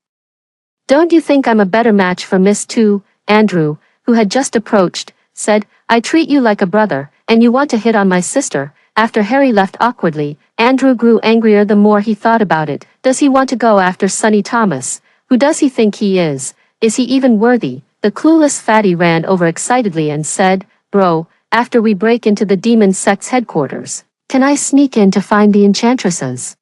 A: Don't you think I'm a better match for Miss 2? Andrew, who had just approached, said, "I treat you like a brother, and you want to hit on my sister." After Harry left awkwardly, Andrew grew angrier the more he thought about it. Does he want to go after Sunny Thomas? Who does he think he is? Is he even worthy? The clueless Fatty ran over excitedly and said, "Bro, after we break into the demon sect's headquarters, can I sneak in to find the enchantresses?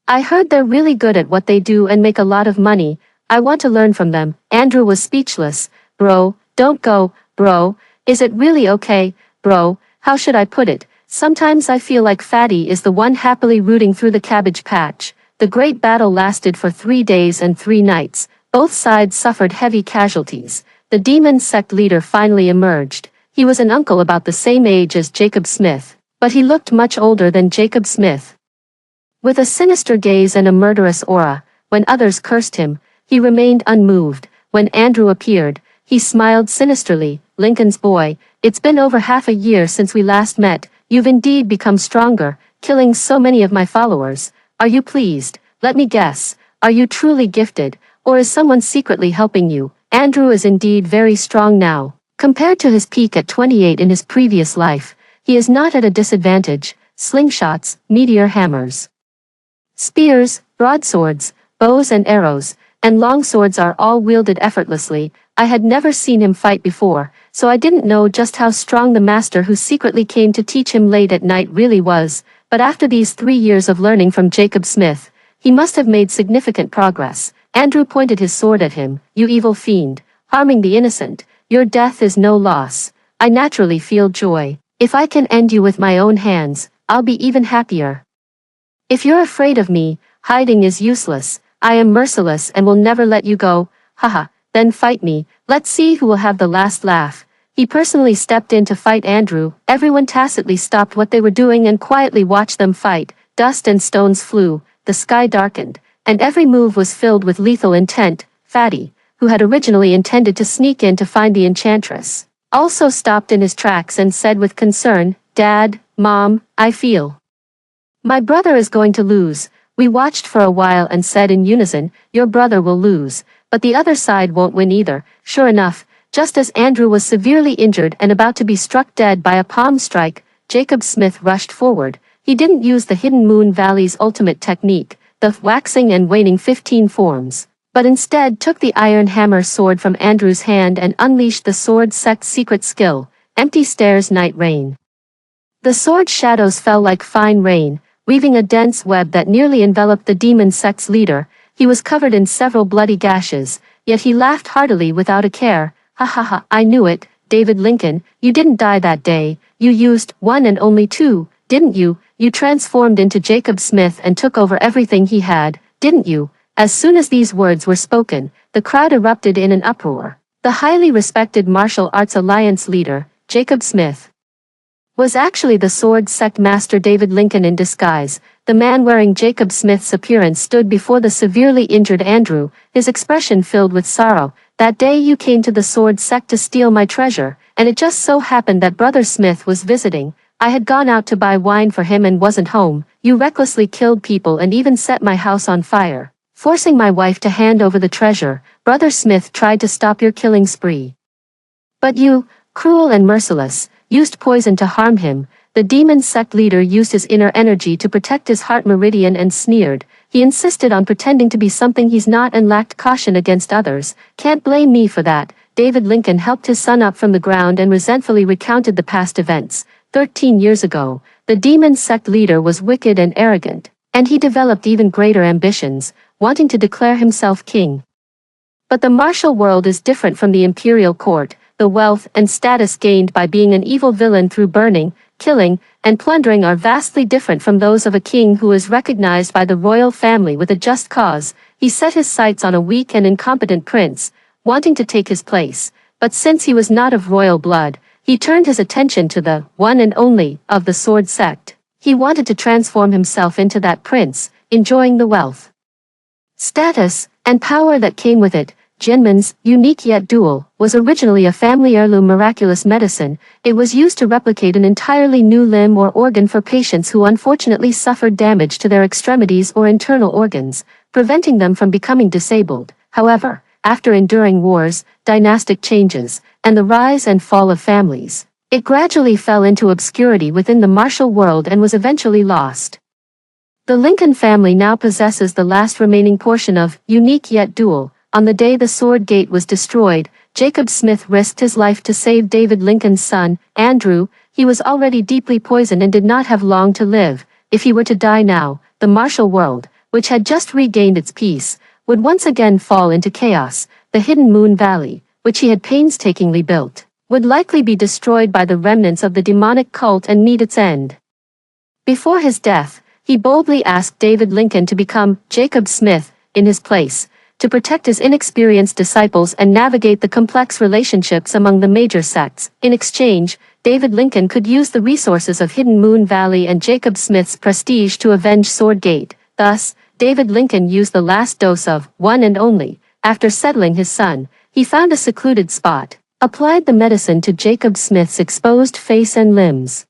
A: I heard they're really good at what they do and make a lot of money. I want to learn from them." Andrew was speechless. "Bro, don't go, bro. Is it really okay, bro? How should I put it? Sometimes I feel like Fatty is the one happily rooting through the cabbage patch." The great battle lasted for 3 days and 3 nights. Both sides suffered heavy casualties. The demon sect leader finally emerged. He was an uncle about the same age as Jacob Smith, but he looked much older than Jacob Smith. With a sinister gaze and a murderous aura, when others cursed him, he remained unmoved. When Andrew appeared, He smiled sinisterly. "Lincoln's boy, it's been over half a year since we last met. You've indeed become stronger, killing so many of my followers. Are you pleased? Let me guess. Are you truly gifted, or is someone secretly helping you?" Andrew is indeed very strong now. Compared to his peak at 28 in his previous life, he is not at a disadvantage. Slingshots, meteor hammers, spears, broadswords, bows and arrows, and long swords are all wielded effortlessly. I had never seen him fight before, so I didn't know just how strong the master who secretly came to teach him late at night really was, but after these 3 years of learning from Jacob Smith, he must have made significant progress. Andrew pointed his sword at him. "You evil fiend, harming the innocent, your death is no loss. I naturally feel joy. If I can end you with my own hands, I'll be even happier. If you're afraid of me, hiding is useless. I am merciless and will never let you go. Haha, then fight me. Let's see who will have the last laugh." He personally stepped in to fight Andrew. Everyone tacitly stopped what they were doing and quietly watched them fight. Dust and stones flew, the sky darkened, and every move was filled with lethal intent. Fatty, who had originally intended to sneak in to find the enchantress, also stopped in his tracks and said with concern, "Dad, Mom, I feel my brother is going to lose." We watched for a while and said in unison, "Your brother will lose, but the other side won't win either." Sure enough, just as Andrew was severely injured and about to be struck dead by a palm strike, Jacob Smith rushed forward. He didn't use the Hidden Moon Valley's ultimate technique, the waxing and waning 15 forms, but instead took the iron hammer sword from Andrew's hand and unleashed the sword sect's secret skill, Empty Stares Night Rain. The sword shadows fell like fine rain, weaving a dense web that nearly enveloped the demon sect's leader. He was covered in several bloody gashes, yet he laughed heartily without a care. "Ha ha ha, I knew it, David Lincoln, you didn't die that day. You used one and only two, didn't you? You transformed into Jacob Smith and took over everything he had, didn't you?" As soon as these words were spoken, the crowd erupted in an uproar. The highly respected martial arts alliance leader, Jacob Smith, was actually the sword sect master David Lincoln in disguise. The man wearing Jacob Smith's appearance stood before the severely injured Andrew, his expression filled with sorrow. "That day you came to the sword sect to steal my treasure, and it just so happened that Brother Smith was visiting. I had gone out to buy wine for him and wasn't home. You recklessly killed people and even set my house on fire, forcing my wife to hand over the treasure. Brother Smith tried to stop your killing spree, but you, cruel and merciless, used poison to harm him." The demon sect leader used his inner energy to protect his heart meridian and sneered. He insisted on pretending to be something he's not and lacked caution against others. "Can't blame me for that." David Lincoln helped his son up from the ground and resentfully recounted the past events. 13 years ago, the demon sect leader was wicked and arrogant, and he developed even greater ambitions, wanting to declare himself king. But the martial world is different from the imperial court. The wealth and status gained by being an evil villain through burning, killing, and plundering are vastly different from those of a king who is recognized by the royal family with a just cause. He set his sights on a weak and incompetent prince, wanting to take his place, but since he was not of royal blood, he turned his attention to the one and only of the sword sect. He wanted to transform himself into that prince, enjoying the wealth, status, and power that came with it. Jinmin's, unique yet dual, was originally a family heirloom miraculous medicine. It was used to replicate an entirely new limb or organ for patients who unfortunately suffered damage to their extremities or internal organs, preventing them from becoming disabled. However, after enduring wars, dynastic changes, and the rise and fall of families, it gradually fell into obscurity within the martial world and was eventually lost. The Lincoln family now possesses the last remaining portion of unique yet dual. On the day the sword gate was destroyed, Jacob Smith risked his life to save David Lincoln's son, Andrew. He was already deeply poisoned and did not have long to live. If he were to die now, the martial world, which had just regained its peace, would once again fall into chaos. The Hidden Moon Valley, which he had painstakingly built, would likely be destroyed by the remnants of the demonic cult and meet its end. Before his death, he boldly asked David Lincoln to become Jacob Smith in his place, to protect his inexperienced disciples and navigate the complex relationships among the major sects. In exchange, David Lincoln could use the resources of Hidden Moon Valley and Jacob Smith's prestige to avenge Swordgate. Thus, David Lincoln used the last dose of one and only. After settling his son, He found a secluded spot, applied the medicine to Jacob Smith's exposed face and limbs,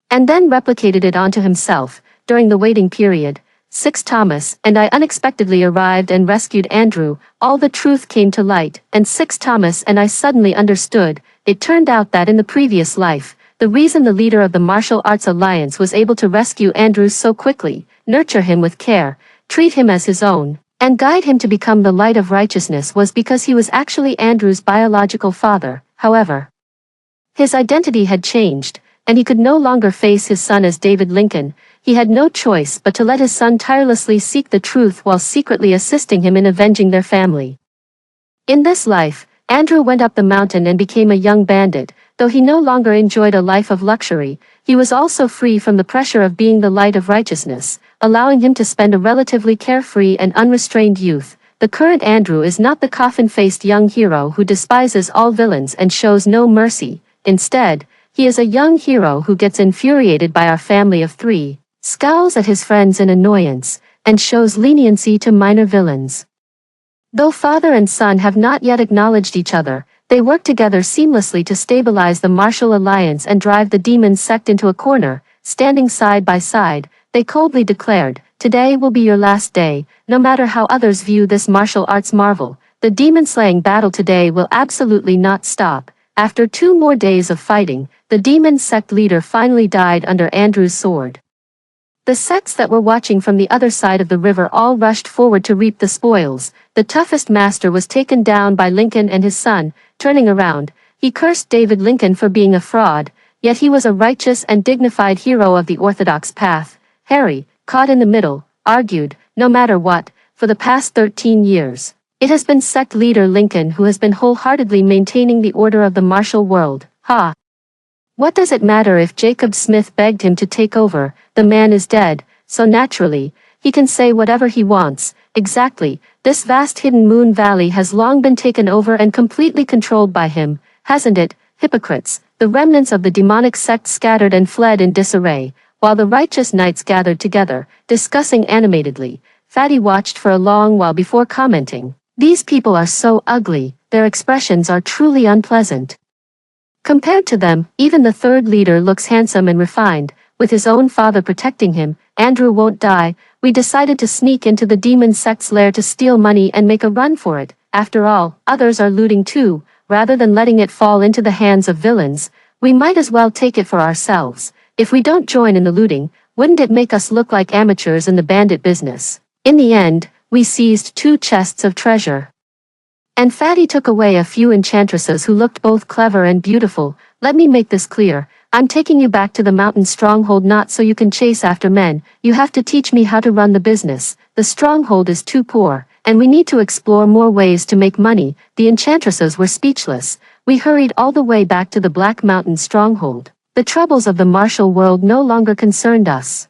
A: and then replicated it onto himself. During the waiting period, 6 Thomas and I unexpectedly arrived and rescued Andrew. All the truth came to light, and 6 Thomas and I suddenly understood. It turned out that in the previous life, the reason the leader of the Martial Arts Alliance was able to rescue Andrew so quickly, nurture him with care, treat him as his own, and guide him to become the light of righteousness was because he was actually Andrew's biological father. However, his identity had changed, and he could no longer face his son as David Lincoln. He had no choice but to let his son tirelessly seek the truth while secretly assisting him in avenging their family. In this life, Andrew went up the mountain and became a young bandit. Though he no longer enjoyed a life of luxury, he was also free from the pressure of being the light of righteousness, allowing him to spend a relatively carefree and unrestrained youth. The current Andrew is not the coffin-faced young hero who despises all villains and shows no mercy. Instead, he is a young hero who gets infuriated by our family of 3, scowls at his friends in annoyance, and shows leniency to minor villains. Though father and son have not yet acknowledged each other, they work together seamlessly to stabilize the Martial Alliance and drive the demon sect into a corner. Standing side by side, they coldly declared, "Today will be your last day, no matter how others view this martial arts marvel. The demon-slaying battle today will absolutely not stop." After 2 more days of fighting, the demon sect leader finally died under Andrew's sword. The sects that were watching from the other side of the river all rushed forward to reap the spoils. The toughest master was taken down by Lincoln and his son. Turning around, he cursed David Lincoln for being a fraud, yet he was a righteous and dignified hero of the orthodox path. Harry, caught in the middle, argued, no matter what, for the past 13 years, it has been sect leader Lincoln who has been wholeheartedly maintaining the order of the martial world. Ha! What does it matter if Jacob Smith begged him to take over? The man is dead, so naturally, he can say whatever he wants. Exactly, this vast hidden moon valley has long been taken over and completely controlled by him, hasn't it? Hypocrites, the remnants of the demonic sect scattered and fled in disarray, while the righteous knights gathered together, discussing animatedly. Fatty watched for a long while before commenting. These people are so ugly, their expressions are truly unpleasant. Compared to them, even the third leader looks handsome and refined, with his own father protecting him. Andrew won't die. We decided to sneak into the demon sect's lair to steal money and make a run for it. After all, others are looting too. Rather than letting it fall into the hands of villains, we might as well take it for ourselves. If we don't join in the looting, wouldn't it make us look like amateurs in the bandit business? In the end, we seized 2 chests of treasure. And Fatty took away a few enchantresses who looked both clever and beautiful. Let me make this clear. I'm taking you back to the mountain stronghold not so you can chase after men. You have to teach me how to run the business. The stronghold is too poor, and we need to explore more ways to make money. The enchantresses were speechless. We hurried all the way back to the Black Mountain stronghold. The troubles of the martial world no longer concerned us.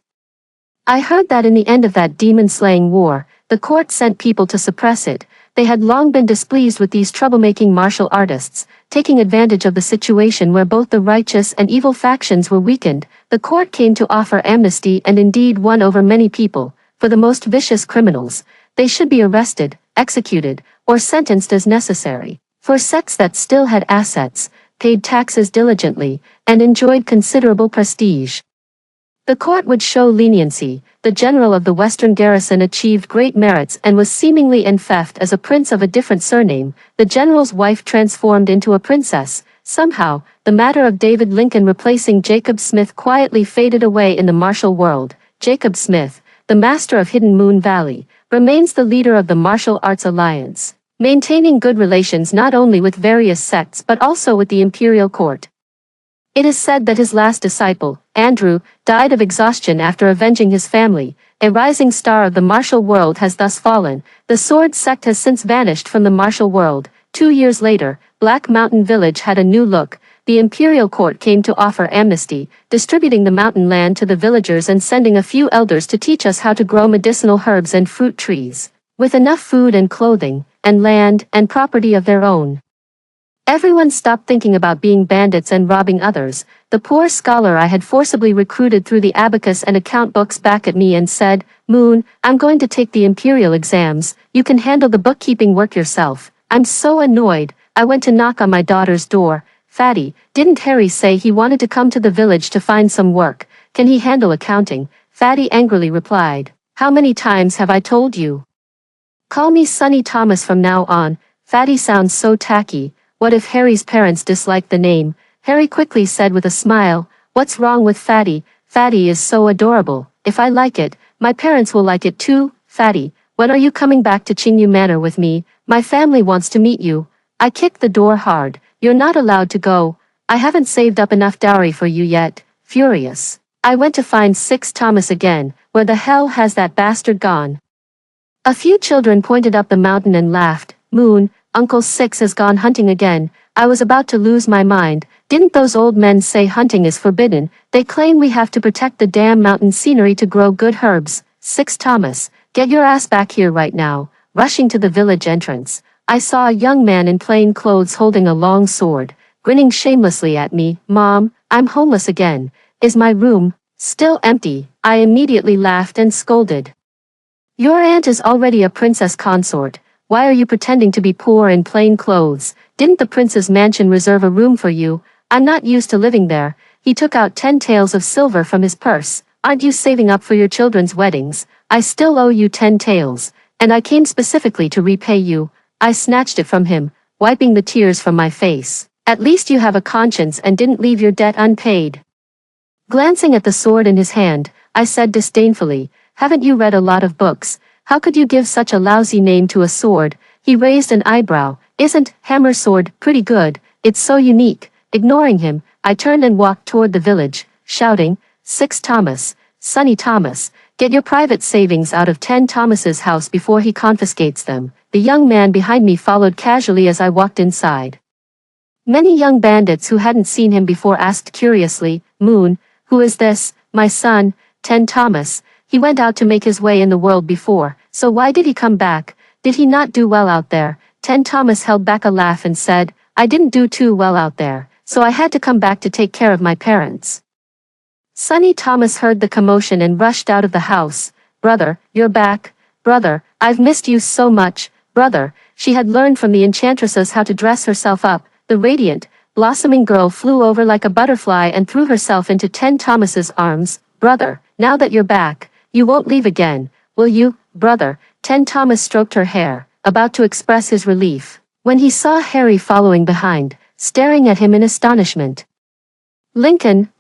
A: I heard that in the end of that demon-slaying war, the court sent people to suppress it. They had long been displeased with these troublemaking martial artists, taking advantage of the situation where both the righteous and evil factions were weakened. The court came to offer amnesty and indeed won over many people. For the most vicious criminals, they should be arrested, executed, or sentenced as necessary. For sects that still had assets, paid taxes diligently, and enjoyed considerable prestige, the court would show leniency. The general of the Western garrison achieved great merits and was seemingly enfeoffed as a prince of a different surname. The general's wife transformed into a princess. Somehow, the matter of David Lincoln replacing Jacob Smith quietly faded away in the martial world. Jacob Smith, the master of Hidden Moon Valley, remains the leader of the Martial Arts Alliance, maintaining good relations not only with various sects but also with the imperial court. It is said that his last disciple, Andrew, died of exhaustion after avenging his family. A rising star of the martial world has thus fallen. The sword sect has since vanished from the martial world. 2 years later, Black Mountain Village had a new look. The imperial court came to offer amnesty, distributing the mountain land to the villagers and sending a few elders to teach us how to grow medicinal herbs and fruit trees, with enough food and clothing, and land and property of their own. Everyone stopped thinking about being bandits and robbing others. The poor scholar I had forcibly recruited through the abacus and account books back at me and said, "Moon, I'm going to take the imperial exams. You can handle the bookkeeping work yourself." I'm so annoyed. I went to knock on my daughter's door. Fatty, didn't Harry say he wanted to come to the village to find some work? Can he handle accounting? Fatty angrily replied. How many times have I told you? Call me Sonny Thomas from now on. Fatty sounds so tacky. What if Harry's parents dislike the name? Harry quickly said with a smile. What's wrong with Fatty? Fatty is so adorable. If I like it, my parents will like it too. Fatty, when are you coming back to Qingyu Manor with me? My family wants to meet you. I kicked the door hard. You're not allowed to go. I haven't saved up enough dowry for you yet. Furious, I went to find Six Thomas again. Where the hell has that bastard gone? A few children pointed up the mountain and laughed. Moon, Uncle Six has gone hunting again. I was about to lose my mind. Didn't those old men say hunting is forbidden? They claim we have to protect the damn mountain scenery to grow good herbs. Six Thomas, get your ass back here right now. Rushing to the village entrance, I saw a young man in plain clothes holding a long sword, grinning shamelessly at me. Mom, I'm homeless again. Is my room still empty? I immediately laughed and scolded. Your aunt is already a princess consort. Why are you pretending to be poor in plain clothes? Didn't the prince's mansion reserve a room for you? I'm not used to living there. He took out 10 taels of silver from his purse. Aren't you saving up for your children's weddings? I still owe you 10 taels, and I came specifically to repay you. I snatched it from him, wiping the tears from my face. At least you have a conscience and didn't leave your debt unpaid. Glancing at the sword in his hand, I said disdainfully, haven't you read a lot of books? How could you give such a lousy name to a sword? He raised an eyebrow. Isn't hammer sword pretty good? It's so unique. Ignoring him, I turned and walked toward the village, shouting, Six Thomas, Sonny Thomas, get your private savings out of 10 Thomas's house before he confiscates them. The young man behind me followed casually as I walked inside. Many young bandits who hadn't seen him before asked curiously, Moon, who is this? My son, 10 Thomas. He went out to make his way in the world before, so why did he come back? Did he not do well out there? 10 Thomas held back a laugh and said, I didn't do too well out there, so I had to come back to take care of my parents. Sonny Thomas heard the commotion and rushed out of the house. Brother, you're back. Brother, I've missed you so much. Brother, she had learned from the enchantresses how to dress herself up. The radiant, blossoming girl flew over like a butterfly and threw herself into 10 Thomas's arms. Brother, now that you're back, you won't leave again, will you, brother? 10 Thomas stroked her hair, about to express his relief, when he saw Harry following behind, staring at him in astonishment. Lincoln,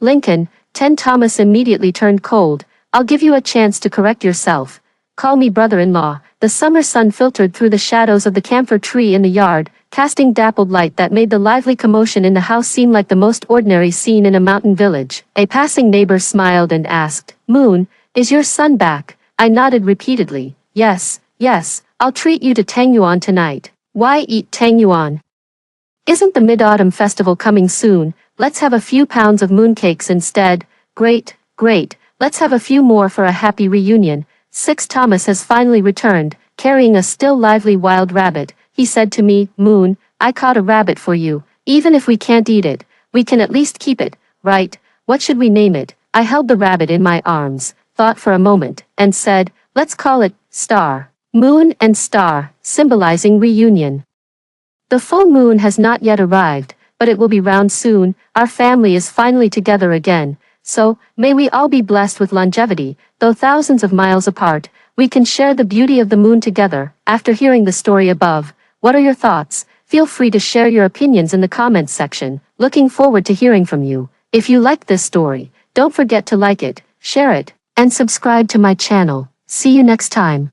A: 10 Thomas immediately turned cold. I'll give you a chance to correct yourself. Call me brother-in-law. The summer sun filtered through the shadows of the camphor tree in the yard, casting dappled light that made the lively commotion in the house seem like the most ordinary scene in a mountain village. A passing neighbor smiled and asked, Moon, is your son back? I nodded repeatedly. Yes, I'll treat you to Tangyuan tonight. Why eat Tangyuan? Isn't the Mid-Autumn Festival coming soon? Let's have a few pounds of mooncakes instead. Great, let's have a few more for a happy reunion. Six Thomas has finally returned, carrying a still lively wild rabbit. He said to me, Moon, I caught a rabbit for you. Even if we can't eat it, we can at least keep it, right? What should we name it? I held the rabbit in my arms, thought for a moment, and said, let's call it Star. Moon and Star, symbolizing reunion. The full moon has not yet arrived, but it will be round soon. Our family is finally together again. So, may we all be blessed with longevity. Though thousands of miles apart, we can share the beauty of the moon together. After hearing the story above, what are your thoughts? Feel free to share your opinions in the comments section. Looking forward to hearing from you. If you liked this story, don't forget to like it, share it, and subscribe to my channel. See you next time.